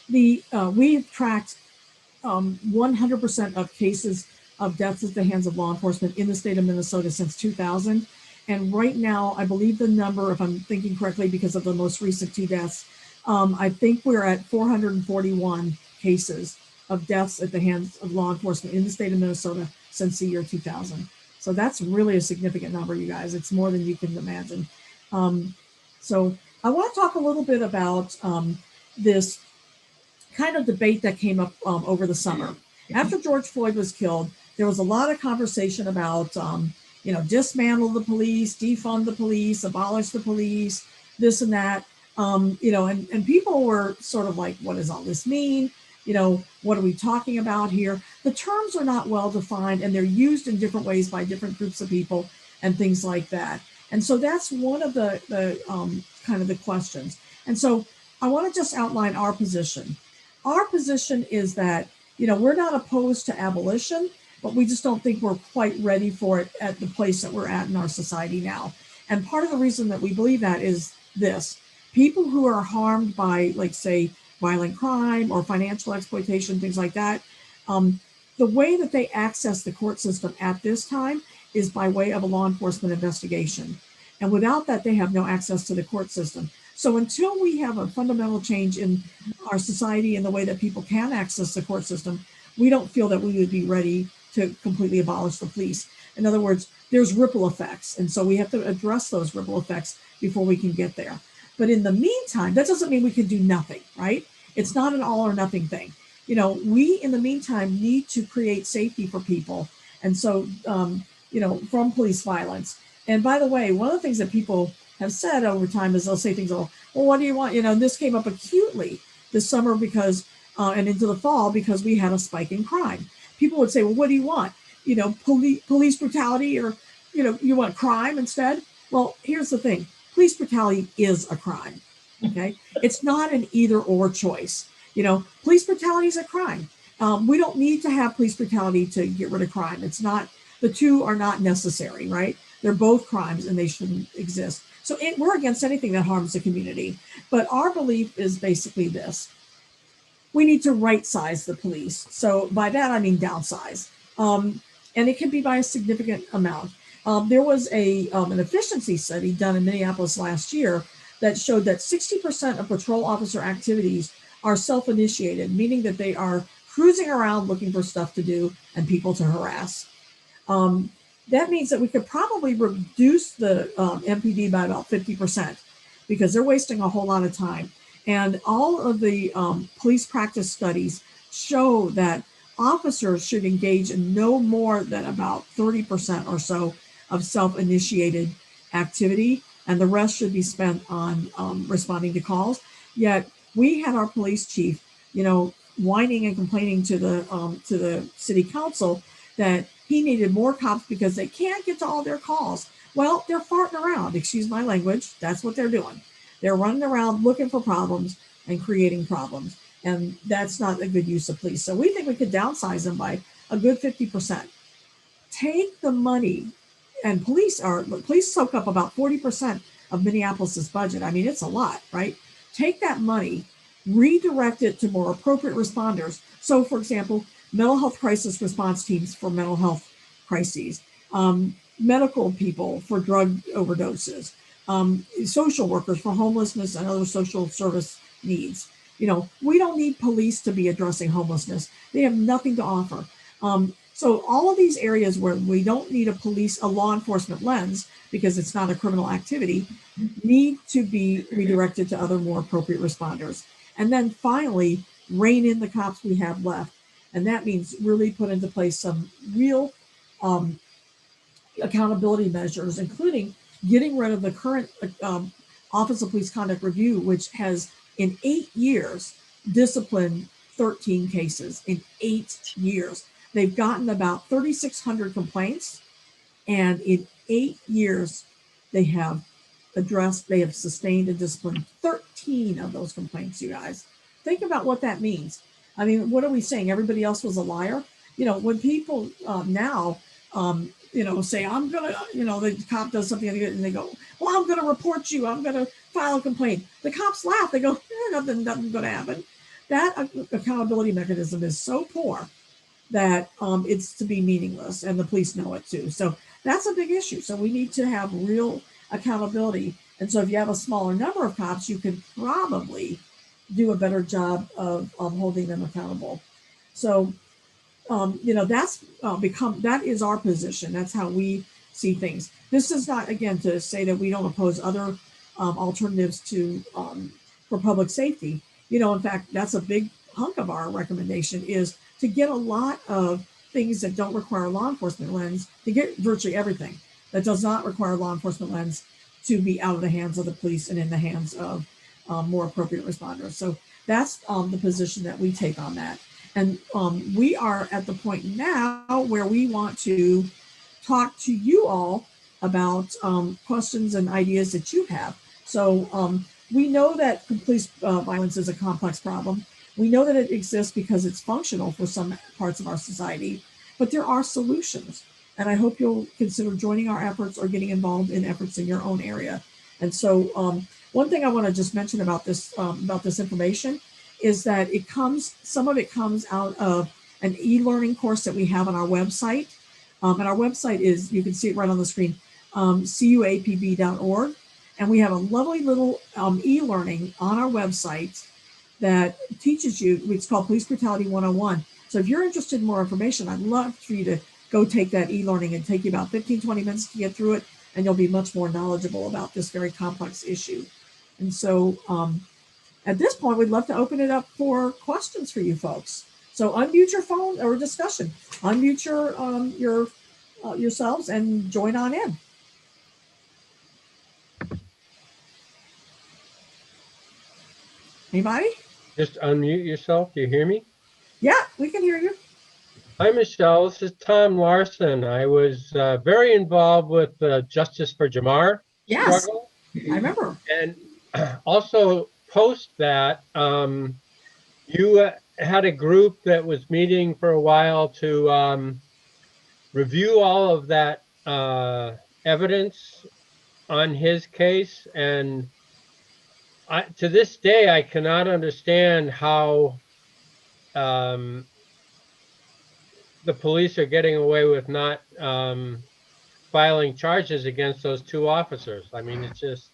We've tracked 100% of cases of deaths at the hands of law enforcement in the state of Minnesota since 2000. And right now, I believe the number, if I'm thinking correctly, because of the most recent 2 deaths, I think we're at 441 cases of deaths at the hands of law enforcement in the state of Minnesota since the year 2000. So that's really a significant number, you guys. It's more than you can imagine. So I want to talk a little bit about this kind of debate that came up over the summer. After George Floyd was killed, there was a lot of conversation about, dismantle the police, defund the police, abolish the police, this and that. And people were sort of like, what does all this mean? What are we talking about here? The terms are not well defined, and they're used in different ways by different groups of people and things like that. And so that's one of the kind of the questions. And so I want to just outline our position. Our position is that, we're not opposed to abolition, but we just don't think we're quite ready for it at the place that we're at in our society now. And part of the reason that we believe that is this: people who are harmed by, like, say, violent crime or financial exploitation, things like that, the way that they access the court system at this time is by way of a law enforcement investigation. And without that, they have no access to the court system. So until we have a fundamental change in our society and the way that people can access the court system, we don't feel that we would be ready to completely abolish the police. In other words, there's ripple effects. And so we have to address those ripple effects before we can get there. But in the meantime, that doesn't mean we can do nothing, right? It's not an all or nothing thing. We, in the meantime, need to create safety for people. And so, from police violence. And by the way, one of the things that people have said over time is they'll say things like, well, what do you want? This came up acutely this summer because, and into the fall, because we had a spike in crime. People would say, well, what do you want? Police brutality, or, you want crime instead? Well, here's the thing. Police brutality is a crime, okay? It's not an either or choice. Police brutality is a crime. We don't need to have police brutality to get rid of crime. It's not, the two are not necessary, right? They're both crimes and they shouldn't exist. So we're against anything that harms the community. But our belief is basically this: we need to right size the police. So by that, I mean downsize. And it can be by a significant amount. There was an efficiency study done in Minneapolis last year that showed that 60% of patrol officer activities are self-initiated, meaning that they are cruising around looking for stuff to do and people to harass. That means that we could probably reduce the MPD by about 50% because they're wasting a whole lot of time. And all of the police practice studies show that officers should engage in no more than about 30% or so of self-initiated activity, and the rest should be spent on responding to calls. Yet we had our police chief, whining and complaining to the city council that he needed more cops because they can't get to all their calls. Well, they're farting around, excuse my language. That's what they're doing. They're running around looking for problems and creating problems. And that's not a good use of police. So we think we could downsize them by a good 50%. Take the money, and police soak up about 40% of Minneapolis's budget. I mean, it's a lot, right? Take that money, redirect it to more appropriate responders. So, for example, mental health crisis response teams for mental health crises, medical people for drug overdoses, social workers for homelessness and other social service needs. We don't need police to be addressing homelessness. They have nothing to offer. So all of these areas where we don't need a law enforcement lens, because it's not a criminal activity, need to be redirected to other more appropriate responders. And then finally, rein in the cops we have left. And that means really put into place some real accountability measures, including getting rid of the current Office of Police Conduct Review, which has in 8 years disciplined 13 cases in 8 years. They've gotten about 3,600 complaints, and in 8 years, they have sustained and disciplined 13 of those complaints, you guys. Think about what that means. I mean, what are we saying? Everybody else was a liar? When people now, say, I'm going to, the cop does something and they go, well, I'm going to report you. I'm going to file a complaint. The cops laugh. They go, nothing going to happen. That accountability mechanism is so poor that it's to be meaningless, and the police know it too. So that's a big issue. So we need to have real accountability. And so if you have a smaller number of cops, you can probably do a better job of holding them accountable. So, that is our position. That's how we see things. This is not, again, to say that we don't oppose other alternatives for public safety. In fact, that's a big hunk of our recommendation, is to get a lot of things that don't require a law enforcement lens, to get virtually everything that does not require a law enforcement lens to be out of the hands of the police and in the hands of more appropriate responders. So that's the position that we take on that. And we are at the point now where we want to talk to you all about questions and ideas that you have. So we know that police violence is a complex problem. We know that it exists because it's functional for some parts of our society, but there are solutions. And I hope you'll consider joining our efforts or getting involved in efforts in your own area. And so one thing I want to just mention about this information is that some of it comes out of an e-learning course that we have on our website. And our website is, you can see it right on the screen, CUAPB.org. And we have a lovely little e-learning on our website that teaches you, it's called Police Brutality 101. So if you're interested in more information, I'd love for you to go take that e-learning. And take you about 15, 20 minutes to get through it, and you'll be much more knowledgeable about this very complex issue. And so at this point, we'd love to open it up for questions for you folks. So unmute your phone or discussion. Unmute yourselves and join on in. Anybody? Just unmute yourself. Do you hear me? Yeah, we can hear you. Hi, Michelle. This is Tom Larson. I was very involved with the Justice for Jamar struggle. I remember. And also post that, you had a group that was meeting for a while to review all of that evidence on his case. And to this day, I cannot understand how the police are getting away with not filing charges against those two officers. I mean, it's just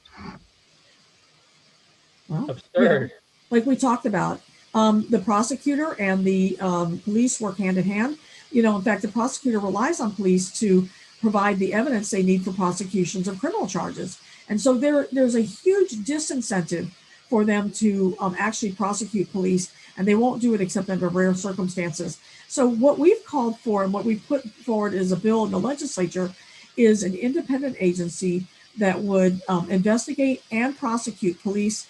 absurd. Yeah. Like we talked about, the prosecutor and the police work hand in hand. In fact, the prosecutor relies on police to provide the evidence they need for prosecutions of criminal charges. And so there's a huge disincentive for them to actually prosecute police, and they won't do it except under rare circumstances. So what we've called for and what we've put forward as a bill in the legislature is an independent agency that would investigate and prosecute police,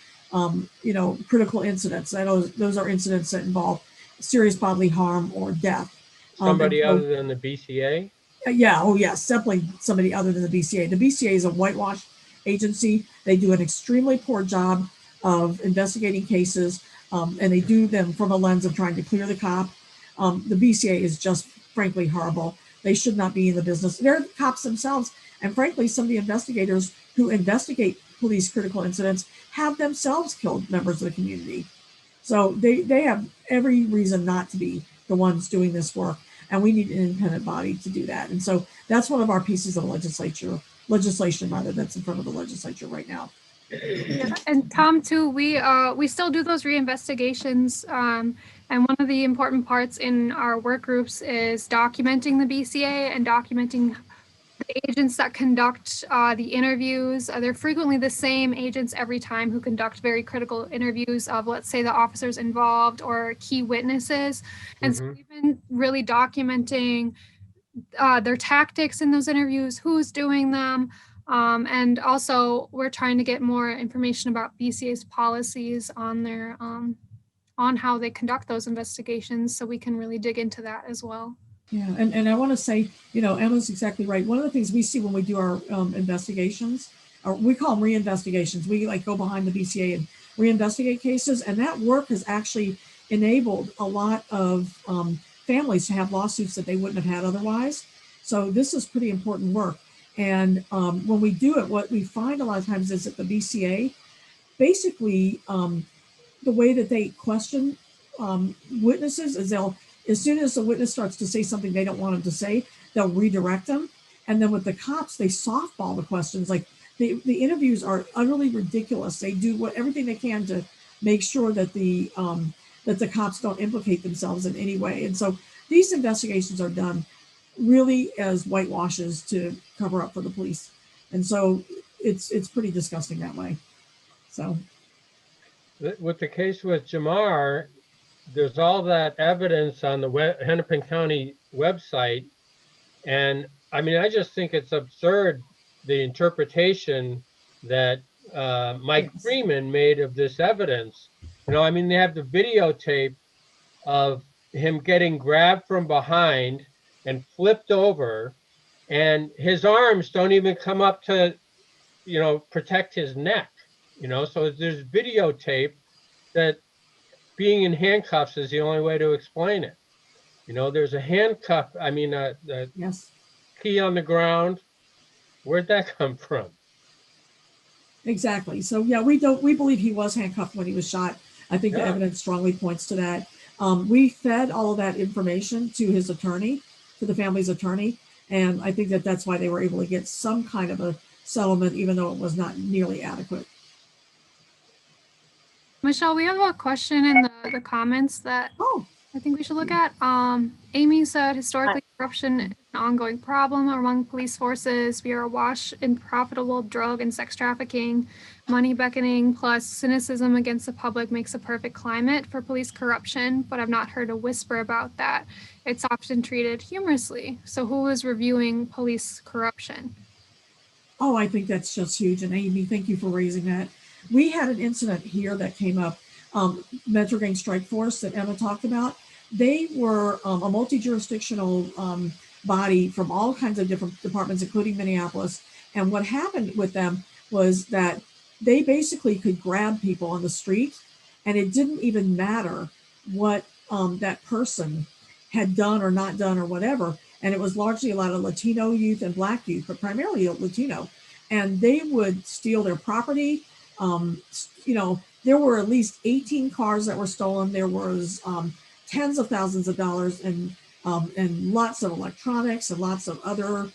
critical incidents. Those are incidents that involve serious bodily harm or death. Somebody other than the BCA? Yeah, oh yes, definitely somebody other than the BCA. The BCA is a whitewash agency. They do an extremely poor job of investigating cases, and they do them from a lens of trying to clear the cop. The BCA is just frankly horrible. They should not be in the business. They're cops themselves. And frankly, some of the investigators who investigate police critical incidents have themselves killed members of the community. So they have every reason not to be the ones doing this work. And we need an independent body to do that. And so that's one of our pieces of legislation that's in front of the legislature right now. Yeah, and Tom, too, we still do those reinvestigations. And one of the important parts in our work groups is documenting the BCA and documenting the agents that conduct the interviews, they're frequently the same agents every time who conduct very critical interviews of, let's say, the officers involved or key witnesses. And so Mhm. we've been really documenting their tactics in those interviews, who's doing them. And also we're trying to get more information about BCA's policies on their on how they conduct those investigations, so we can really dig into that as well. Yeah, and I want to say, Emma's exactly right. One of the things we see when we do our investigations, or we call them reinvestigations, we like go behind the BCA and reinvestigate cases, and that work has actually enabled a lot of families to have lawsuits that they wouldn't have had otherwise. So this is pretty important work. And when we do it, what we find a lot of times is that the BCA, basically, the way that they question witnesses is they'll, as soon as the witness starts to say something they don't want him to say, they'll redirect them. And then with the cops, they softball the questions. Like the interviews are utterly ridiculous. They do everything they can to make sure that the cops don't implicate themselves in any way. And so these investigations are done really as whitewashes to cover up for the police. And so it's pretty disgusting that way. So With the case with Jamar, there's all that evidence on the Hennepin County website. And I mean, I just think it's absurd, the interpretation that Mike yes. Freeman made of this evidence. I mean, they have the videotape of him getting grabbed from behind and flipped over, and his arms don't even come up to, protect his neck, so there's videotape that being in handcuffs is the only way to explain it. There's a handcuff, I mean, the Yes. key on the ground. Where'd that come from? Exactly. So yeah, we believe he was handcuffed when he was shot. I think the Yeah. evidence strongly points to that. We fed all of that information to his attorney, to the family's attorney, and I think that that's why they were able to get some kind of a settlement, even though it was not nearly adequate. Michelle, we have a question in the comments that Oh, I think we should look at. Amy said, historically, corruption is an ongoing problem among police forces. We are awash in profitable drug and sex trafficking, money beckoning, plus cynicism against the public makes a perfect climate for police corruption, but I've not heard a whisper about that. It's often treated humorously. So who is reviewing police corruption? oh, I think that's just huge. And Amy, thank you for raising that. We had an incident here that came up, Metro Gang Strike Force that Emma talked about. They were a multi-jurisdictional body from all kinds of different departments, including Minneapolis. And what happened with them was that they basically could grab people on the street, and it didn't even matter what that person had done or not done or whatever. And it was largely a lot of Latino youth and Black youth, but primarily Latino. And they would steal their property. There were at least 18 cars that were stolen. There was tens of thousands of dollars and lots of electronics and lots of other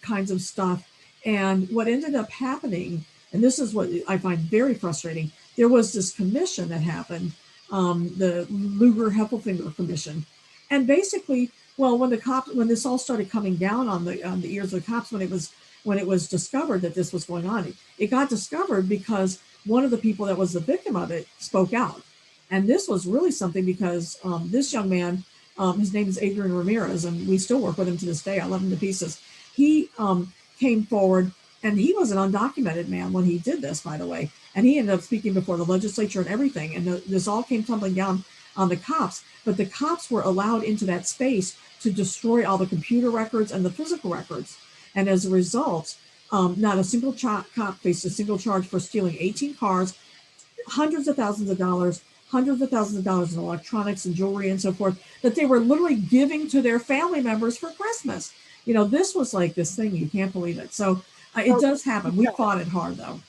kinds of stuff. And what ended up happening, and this is what I find very frustrating, there was this commission that happened, the Luger Heppelfinger commission. And basically, well, when this all started coming down on the ears of the cops, when it was discovered that this was going on, it got discovered because one of the people that was the victim of it spoke out. And this was really something because this young man, his name is Adrian Ramirez, and we still work with him to this day. I love him to pieces. He came forward, and he was an undocumented man when he did this, by the way. And he ended up speaking before the legislature and everything. And this all came tumbling down on the cops. But the cops were allowed into that space to destroy all the computer records and the physical records. And as a result, not a single cop faced a single charge for stealing 18 cars, hundreds of thousands of dollars in electronics and jewelry and so forth, that they were literally giving to their family members for Christmas. This was like this thing, you can't believe it. So it does happen. We fought it hard, though.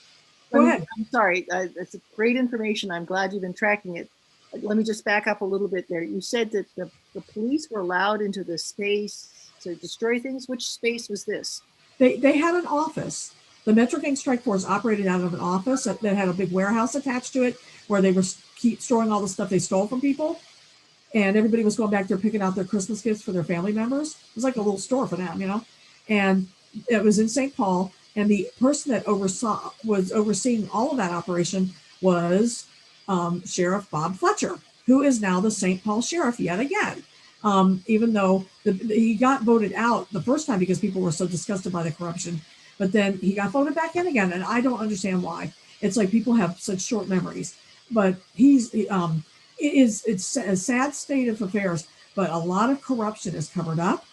Go ahead. I'm sorry. That's great information. I'm glad you've been tracking it. Let me just back up a little bit there. You said that the police were allowed into the space to destroy things. Which space was this? They had an office. The Metro Gang Strike Force operated out of an office that had a big warehouse attached to it, where they were storing all the stuff they stole from people. And everybody was going back there picking out their Christmas gifts for their family members. It was like a little store for them, And it was in St. Paul, and the person that was overseeing all of that operation was Sheriff Bob Fletcher, who is now the St. Paul sheriff yet again. Even though he got voted out the first time because people were so disgusted by the corruption, but then he got voted back in again, and I don't understand why. It's like people have such short memories. But it's a sad state of affairs, but a lot of corruption is covered up,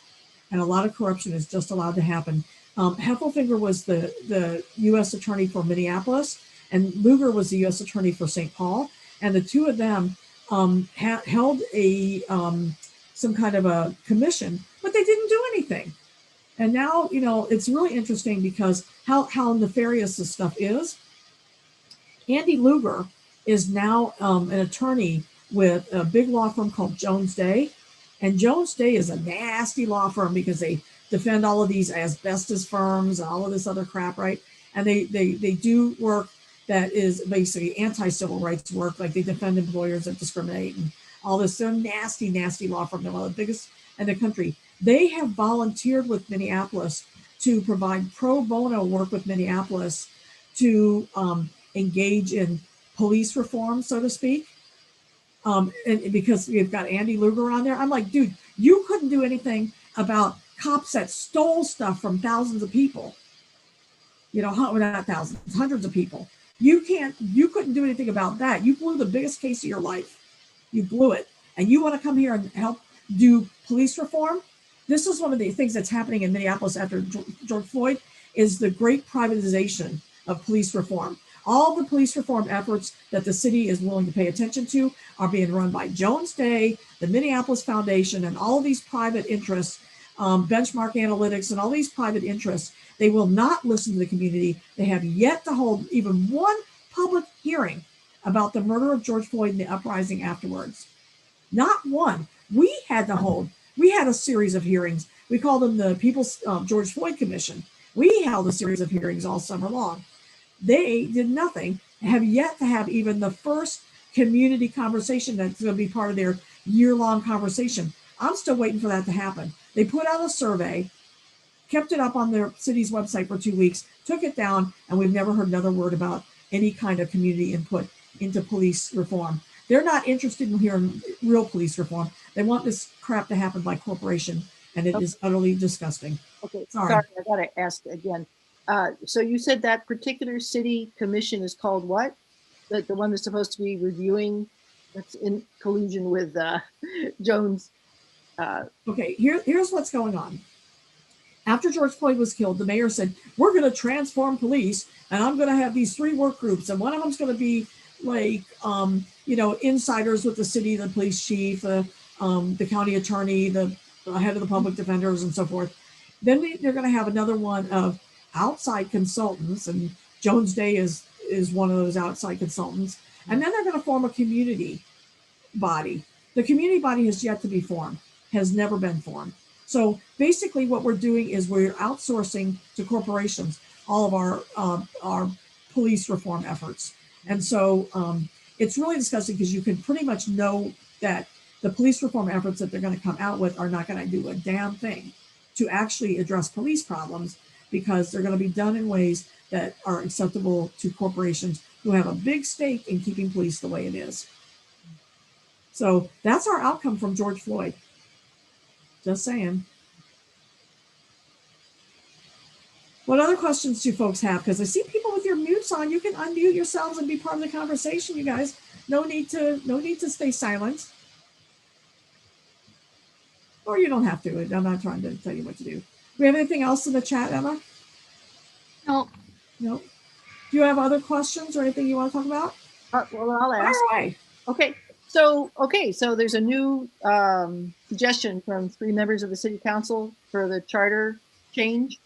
and a lot of corruption is just allowed to happen. Heppelfinger was the U.S. attorney for Minneapolis, and Luger was the U.S. attorney for St. Paul, and the two of them held a some kind of a commission, but they didn't do anything. And now, it's really interesting because how nefarious this stuff is. Andy Luger is now an attorney with a big law firm called Jones Day. And Jones Day is a nasty law firm because they defend all of these asbestos firms and all of this other crap, right? And they do work that is basically anti-civil rights work, like they defend employers that discriminate and all this. They're nasty, nasty law firm. They're one of the biggest in the country. They have volunteered with Minneapolis to provide pro bono work with Minneapolis to engage in police reform, so to speak. And because we've got Andy Luger on there, I'm like, dude, you couldn't do anything about cops that stole stuff from thousands of people. Not thousands, hundreds of people. You couldn't do anything about that. You blew the biggest case of your life. You blew it. And you want to come here and help do police reform? This is one of the things that's happening in Minneapolis after George Floyd is the great privatization of police reform. All the police reform efforts that the city is willing to pay attention to are being run by Jones Day, the Minneapolis Foundation, and all of these private interests, Benchmark Analytics, and all these private interests. They will not listen to the community. They have yet to hold even one public hearing about the murder of George Floyd and the uprising afterwards. Not one. We had a series of hearings. We called them the People's George Floyd Commission. We held a series of hearings all summer long. They did nothing, have yet to have even the first community conversation that's going to be part of their year-long conversation. I'm still waiting for that to happen. They put out a survey, kept it up on their city's website for 2 weeks, took it down, and we've never heard another word about any kind of community input into police reform. They're not interested in hearing real police reform. They want this crap to happen by corporation, and it is utterly disgusting. Okay, sorry, I got to ask again. So you said that particular city commission is called what? The one that's supposed to be reviewing, that's in collusion with Jones. Okay, here's what's going on. After George Floyd was killed, the mayor said, we're going to transform police, and I'm going to have these 3 work groups, and one of them's going to be like, insiders with the city, the police chief, the county attorney, the head of the public defenders, and so forth. Then they're going to have another one of outside consultants, and Jones Day is one of those outside consultants. And then they're going to form a community body. The community body has yet to be formed, has never been formed. So basically what we're doing is we're outsourcing to corporations all of our police reform efforts. And so it's really disgusting because you can pretty much know that the police reform efforts that they're going to come out with are not going to do a damn thing to actually address police problems, because they're going to be done in ways that are acceptable to corporations who have a big stake in keeping police the way it is. So that's our outcome from George Floyd. Just saying. What other questions do folks have? Because I see people with your mutes on. You can unmute yourselves and be part of the conversation, you guys. No need to stay silent. Or you don't have to. I'm not trying to tell you what to do. Do we have anything else in the chat, Emma? No. No. Do you have other questions or anything you want to talk about? Well, I'll ask. All right. Okay. So there's a new suggestion from 3 members of the city council for the charter change.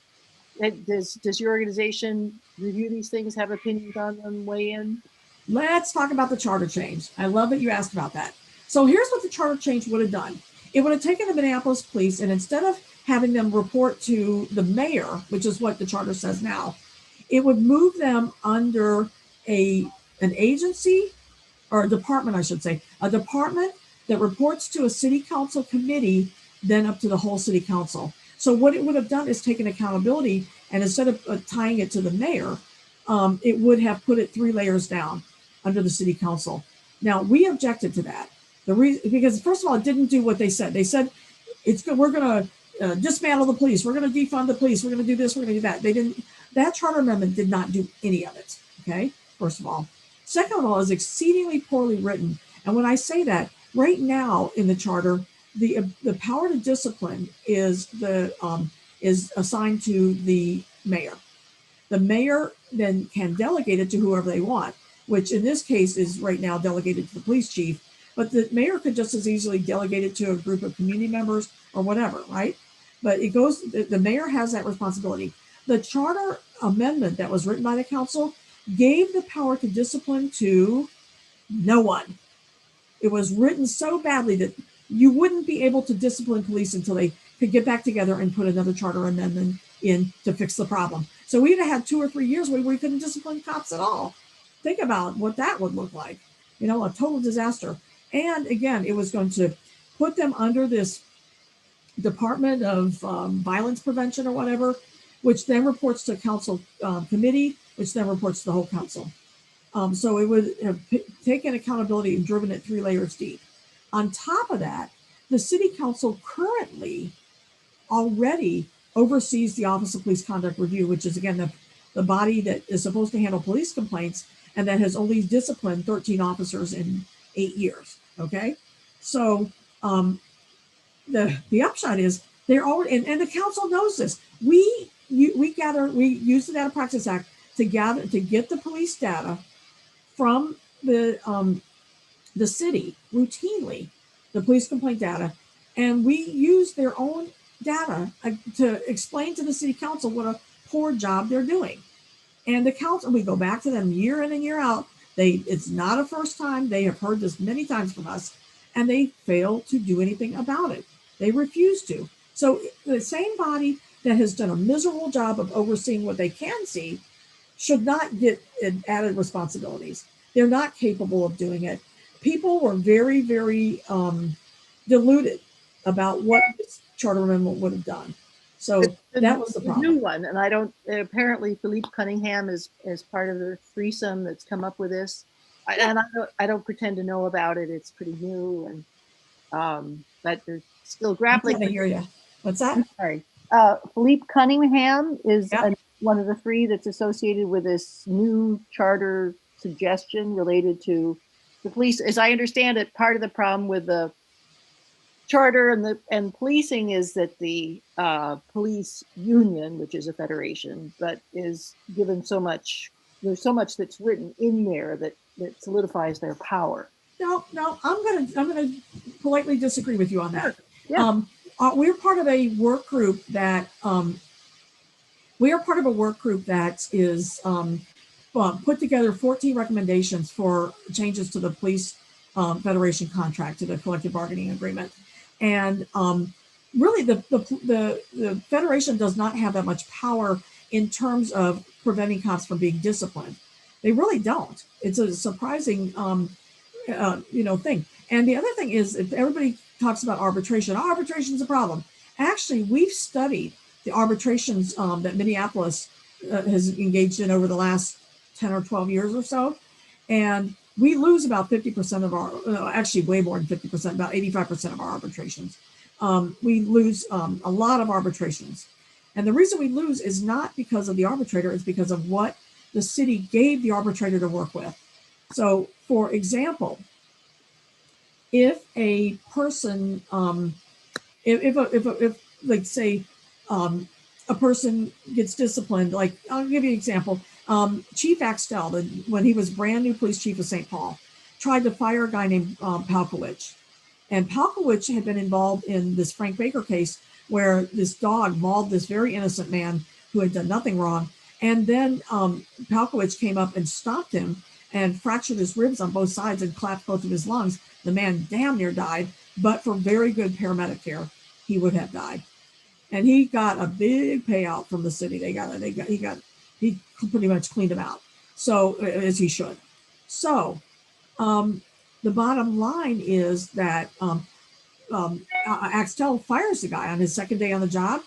Does your organization review these things, have opinions on them, weigh in? Let's talk about the charter change. I love that you asked about that. So here's what the charter change would have done. It would have taken the Minneapolis police, and instead of having them report to the mayor, which is what the charter says now, it would move them under an agency, or a department, I should say, a department that reports to a city council committee, then up to the whole city council. So what it would have done is taken accountability, and instead of tying it to the mayor, it would have put it 3 layers down under the city council. Now, we objected to that. The reason, because first of all, it didn't do what they said. They said, we're going to dismantle the police. We're going to defund the police. We're going to do this. We're going to do that. They didn't. That charter amendment did not do any of it. Okay, first of all. Second of all, is exceedingly poorly written. And when I say that, right now in the charter, the power to discipline is assigned to the mayor. The mayor then can delegate it to whoever they want, which in this case is right now delegated to the police chief. But the mayor could just as easily delegate it to a group of community members or whatever, right? But it goes, the mayor has that responsibility. The charter amendment that was written by the council gave the power to discipline to no one. It was written so badly that you wouldn't be able to discipline police until they could get back together and put another charter amendment in to fix the problem. So we'd have had 2 or 3 years where we couldn't discipline cops at all. Think about what that would look like. A total disaster. And again, it was going to put them under this Department of Violence Prevention or whatever, which then reports to council committee, which then reports to the whole council. So it would have taken accountability and driven it 3 layers deep. On top of that, the city council currently already oversees the Office of Police Conduct Review, which is again the body that is supposed to handle police complaints and that has only disciplined 13 officers in 8 years. Okay, so the upshot is they're already, and the council knows this. We use the Data Practice Act to get the police data from the city routinely, the police complaint data, and we use their own data to explain to the city council what a poor job they're doing. And the council, we go back to them year in and year out. It's not a first time. They have heard this many times from us, and they fail to do anything about it. They refuse to. So the same body that has done a miserable job of overseeing what they can see should not get added responsibilities. They're not capable of doing it. People were very, very deluded about what this charter amendment would have done. So that was the problem. New one, and I don't. Apparently, Philippe Cunningham is part of the threesome that's come up with this, and I don't pretend to know about it. It's pretty new, and but they're still grappling. I hear you. What's that? I'm sorry. Philippe Cunningham is one of the 3 that's associated with this new charter suggestion related to the police. As I understand it, part of the problem with the charter and policing is that the police union, which is a federation, but is given so much. There's so much that's written in there that solidifies their power. No, I'm gonna politely disagree with you on that. Sure. Yeah. We're part of a work group that is put together 14 recommendations for changes to the police federation contract, to the collective bargaining agreement. And really, the federation does not have that much power in terms of preventing cops from being disciplined. They really don't. It's a surprising, thing. And the other thing is, if everybody talks about arbitration, arbitration is a problem. Actually, we've studied the arbitrations that Minneapolis has engaged in over the last 10 or 12 years or so, and we lose about 50% of our, actually way more than 50%, about 85% of our arbitrations. We lose a lot of arbitrations. And the reason we lose is not because of the arbitrator, it's because of what the city gave the arbitrator to work with. So, for example, if a person, if like say, a person gets disciplined, like I'll give you an example. Chief Axtell, when he was brand new police chief of St. Paul, tried to fire a guy named Palkowicz. And Palkowicz had been involved in this Frank Baker case where this dog mauled this very innocent man who had done nothing wrong. And then Palkowicz came up and stopped him and fractured his ribs on both sides and collapsed both of his lungs. The man damn near died, but for very good paramedic care, he would have died. And he got a big payout from the city. He pretty much cleaned him out. So, as he should. So, the bottom line is that Axtell fires the guy on his second day on the job.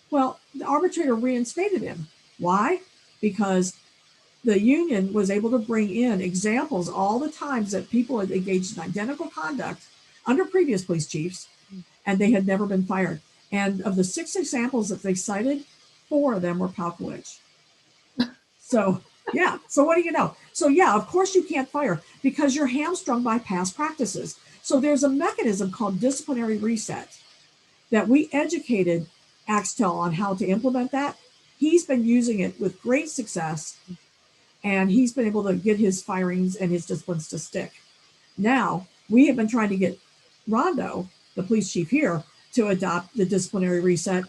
Well, the arbitrator reinstated him. Why? Because the union was able to bring in examples all the times that people had engaged in identical conduct under previous police chiefs, and they had never been fired. And of the 6 examples that they cited, 4 of them were Palkowicz. So yeah, so what do you know? So yeah, of course you can't fire because you're hamstrung by past practices. So there's a mechanism called disciplinary reset that we educated Axtel on how to implement that. He's been using it with great success, and he's been able to get his firings and his disciplines to stick. Now, we have been trying to get Rondo, the police chief here, to adopt the disciplinary reset.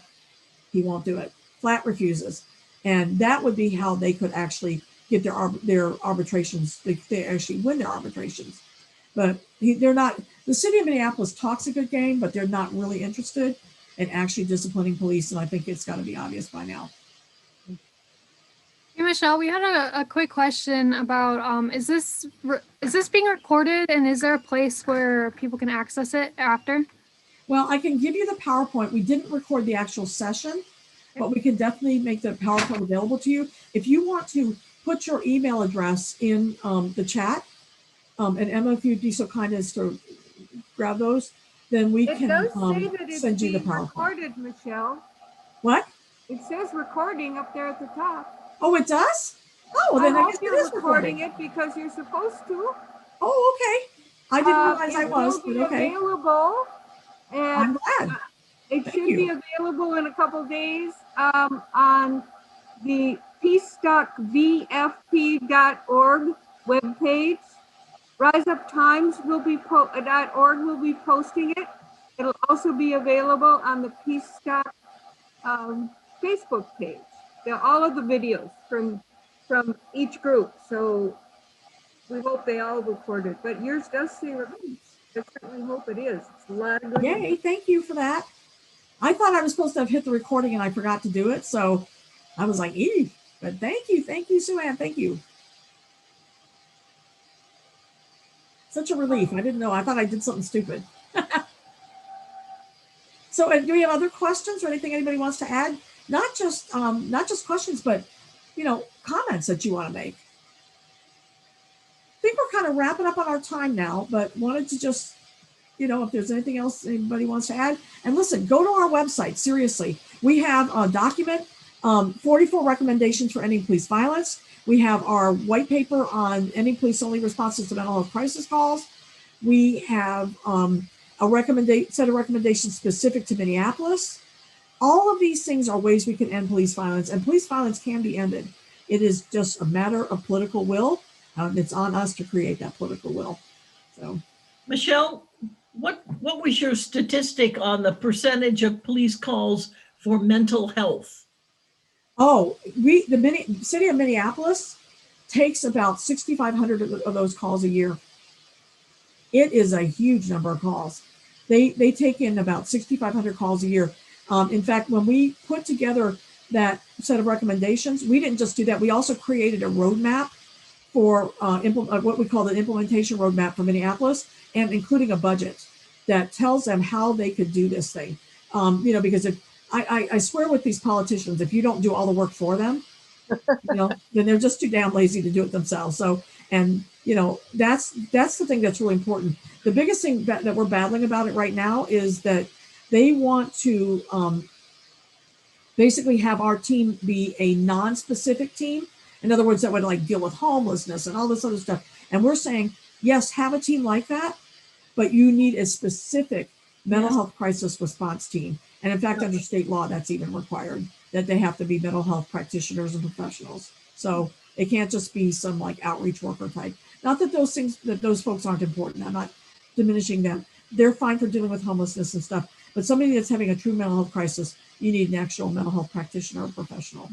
He won't do it. Flat refuses. And that would be how they could actually get their arbitrations. They actually win their arbitrations. But they're not. The city of Minneapolis talks a good game, but they're not really interested in actually disciplining police. And I think it's got to be obvious by now. Hey, Michelle, we had a quick question about is this being recorded, and is there a place where people can access it after? Well, I can give you the PowerPoint. We didn't record the actual session, but we can definitely make the PowerPoint available to you. If you want to put your email address in the chat, and Emma, if you'd be so kind as to grab those, then we can send you the PowerPoint. Recorded, Michelle. What? It says recording up there at the top. Oh, it does? Oh, well, then I guess it you're is recording recording. it because you're supposed to. Oh, okay. I didn't realize I was, It but will be okay. available, I'm and glad. it Thank should you. be available in a couple days on the peacestockvfp.org webpage. Rise Up Times will be .org will be posting it. It'll also be available on the Peacestock Facebook page. All of the videos from each group. So we hope they all recorded. But yours does say release. I certainly hope it is. It's a lot of good. Yay, thank you for that. I thought I was supposed to have hit the recording and I forgot to do it. So I was like, eee. But thank you, Sue Ann. Thank you. Such a relief. I didn't know. I thought I did something stupid. So do we have other questions or anything anybody wants to add? Not just questions, but comments that you want to make. I think we're kind of wrapping up on our time now, but wanted to just, if there's anything else anybody wants to add. And listen, go to our website. Seriously, we have a document, 44 recommendations for ending police violence. We have our white paper on ending police only responses to mental health crisis calls. We have a set of recommendations specific to Minneapolis. All of these things are ways we can end police violence, and police violence can be ended. It is just a matter of political will. It's on us to create that political will. So, Michelle, what was your statistic on the percentage of police calls for mental health? Oh, the city of Minneapolis takes about 6,500 of those calls a year. It is a huge number of calls. They take in about 6,500 calls a year. In fact, when we put together that set of recommendations, we didn't just do that. We also created a roadmap for what we call the implementation roadmap for Minneapolis, and including a budget that tells them how they could do this thing. Because if I swear with these politicians, if you don't do all the work for them, then they're just too damn lazy to do it themselves. So, and that's the thing that's really important. The biggest thing that we're battling about it right now is that they want to basically have our team be a non-specific team. In other words, that would like deal with homelessness and all this other stuff. And we're saying, yes, have a team like that, but you need a specific mental health crisis response team. And in fact, under state law, that's even required, that they have to be mental health practitioners and professionals. So it can't just be some like outreach worker type. Not that those folks aren't important. I'm not diminishing them. They're fine for dealing with homelessness and stuff. But somebody that's having a true mental health crisis, you need an actual mental health practitioner or professional.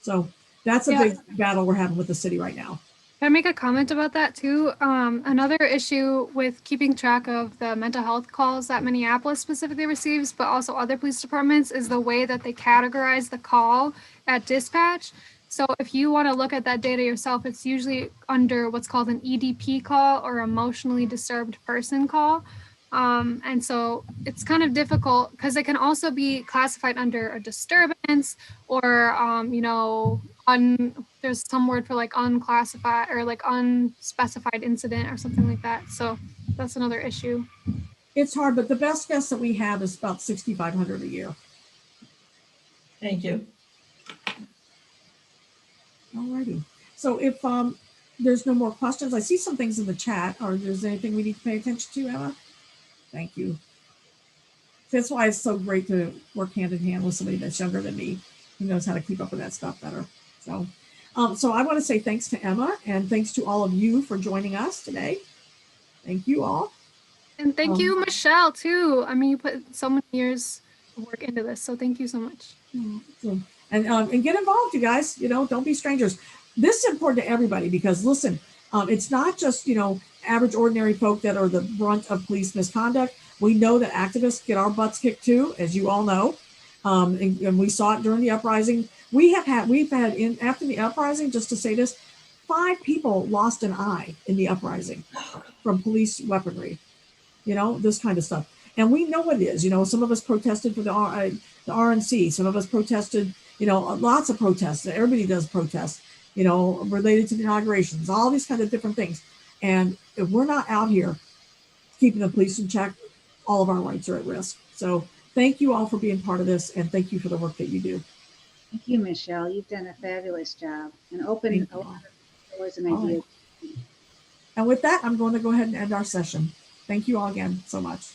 So that's a big battle we're having with the city right now. Can I make a comment about that too? Another issue with keeping track of the mental health calls that Minneapolis specifically receives, but also other police departments, is the way that they categorize the call at dispatch. So if you want to look at that data yourself, it's usually under what's called an EDP call, or emotionally disturbed person call. And so it's kind of difficult because it can also be classified under a disturbance or, there's some word for like unclassified or like unspecified incident or something like that. So that's another issue. It's hard, but the best guess that we have is about 6,500 a year. Thank you. Alrighty. So if there's no more questions, I see some things in the chat. Or there's anything we need to pay attention to, Emma? Thank you. That's why it's so great to work hand in hand with somebody that's younger than me, who knows how to keep up with that stuff better. So, so I want to say thanks to Emma and thanks to all of you for joining us today. Thank you all. And thank you, Michelle, too. I mean, you put so many years of work into this, so thank you so much. And get involved, you guys. Don't be strangers. This is important to everybody because listen, it's not just average ordinary folk that are the brunt of police misconduct. We know that activists get our butts kicked too, as you all know, and we saw it during the uprising. We've had after the uprising, just to say this, 5 people lost an eye in the uprising from police weaponry. This kind of stuff. And we know what it is. Some of us protested for the RNC. Some of us protested, lots of protests. Everybody does protests, related to the inaugurations, all these kind of different things. And if we're not out here keeping the police in check, all of our rights are at risk. So thank you all for being part of this. And thank you for the work that you do. Thank you, Michelle. You've done a fabulous job and opened a lot of doors and ideas. And with that, I'm going to go ahead and end our session. Thank you all again so much.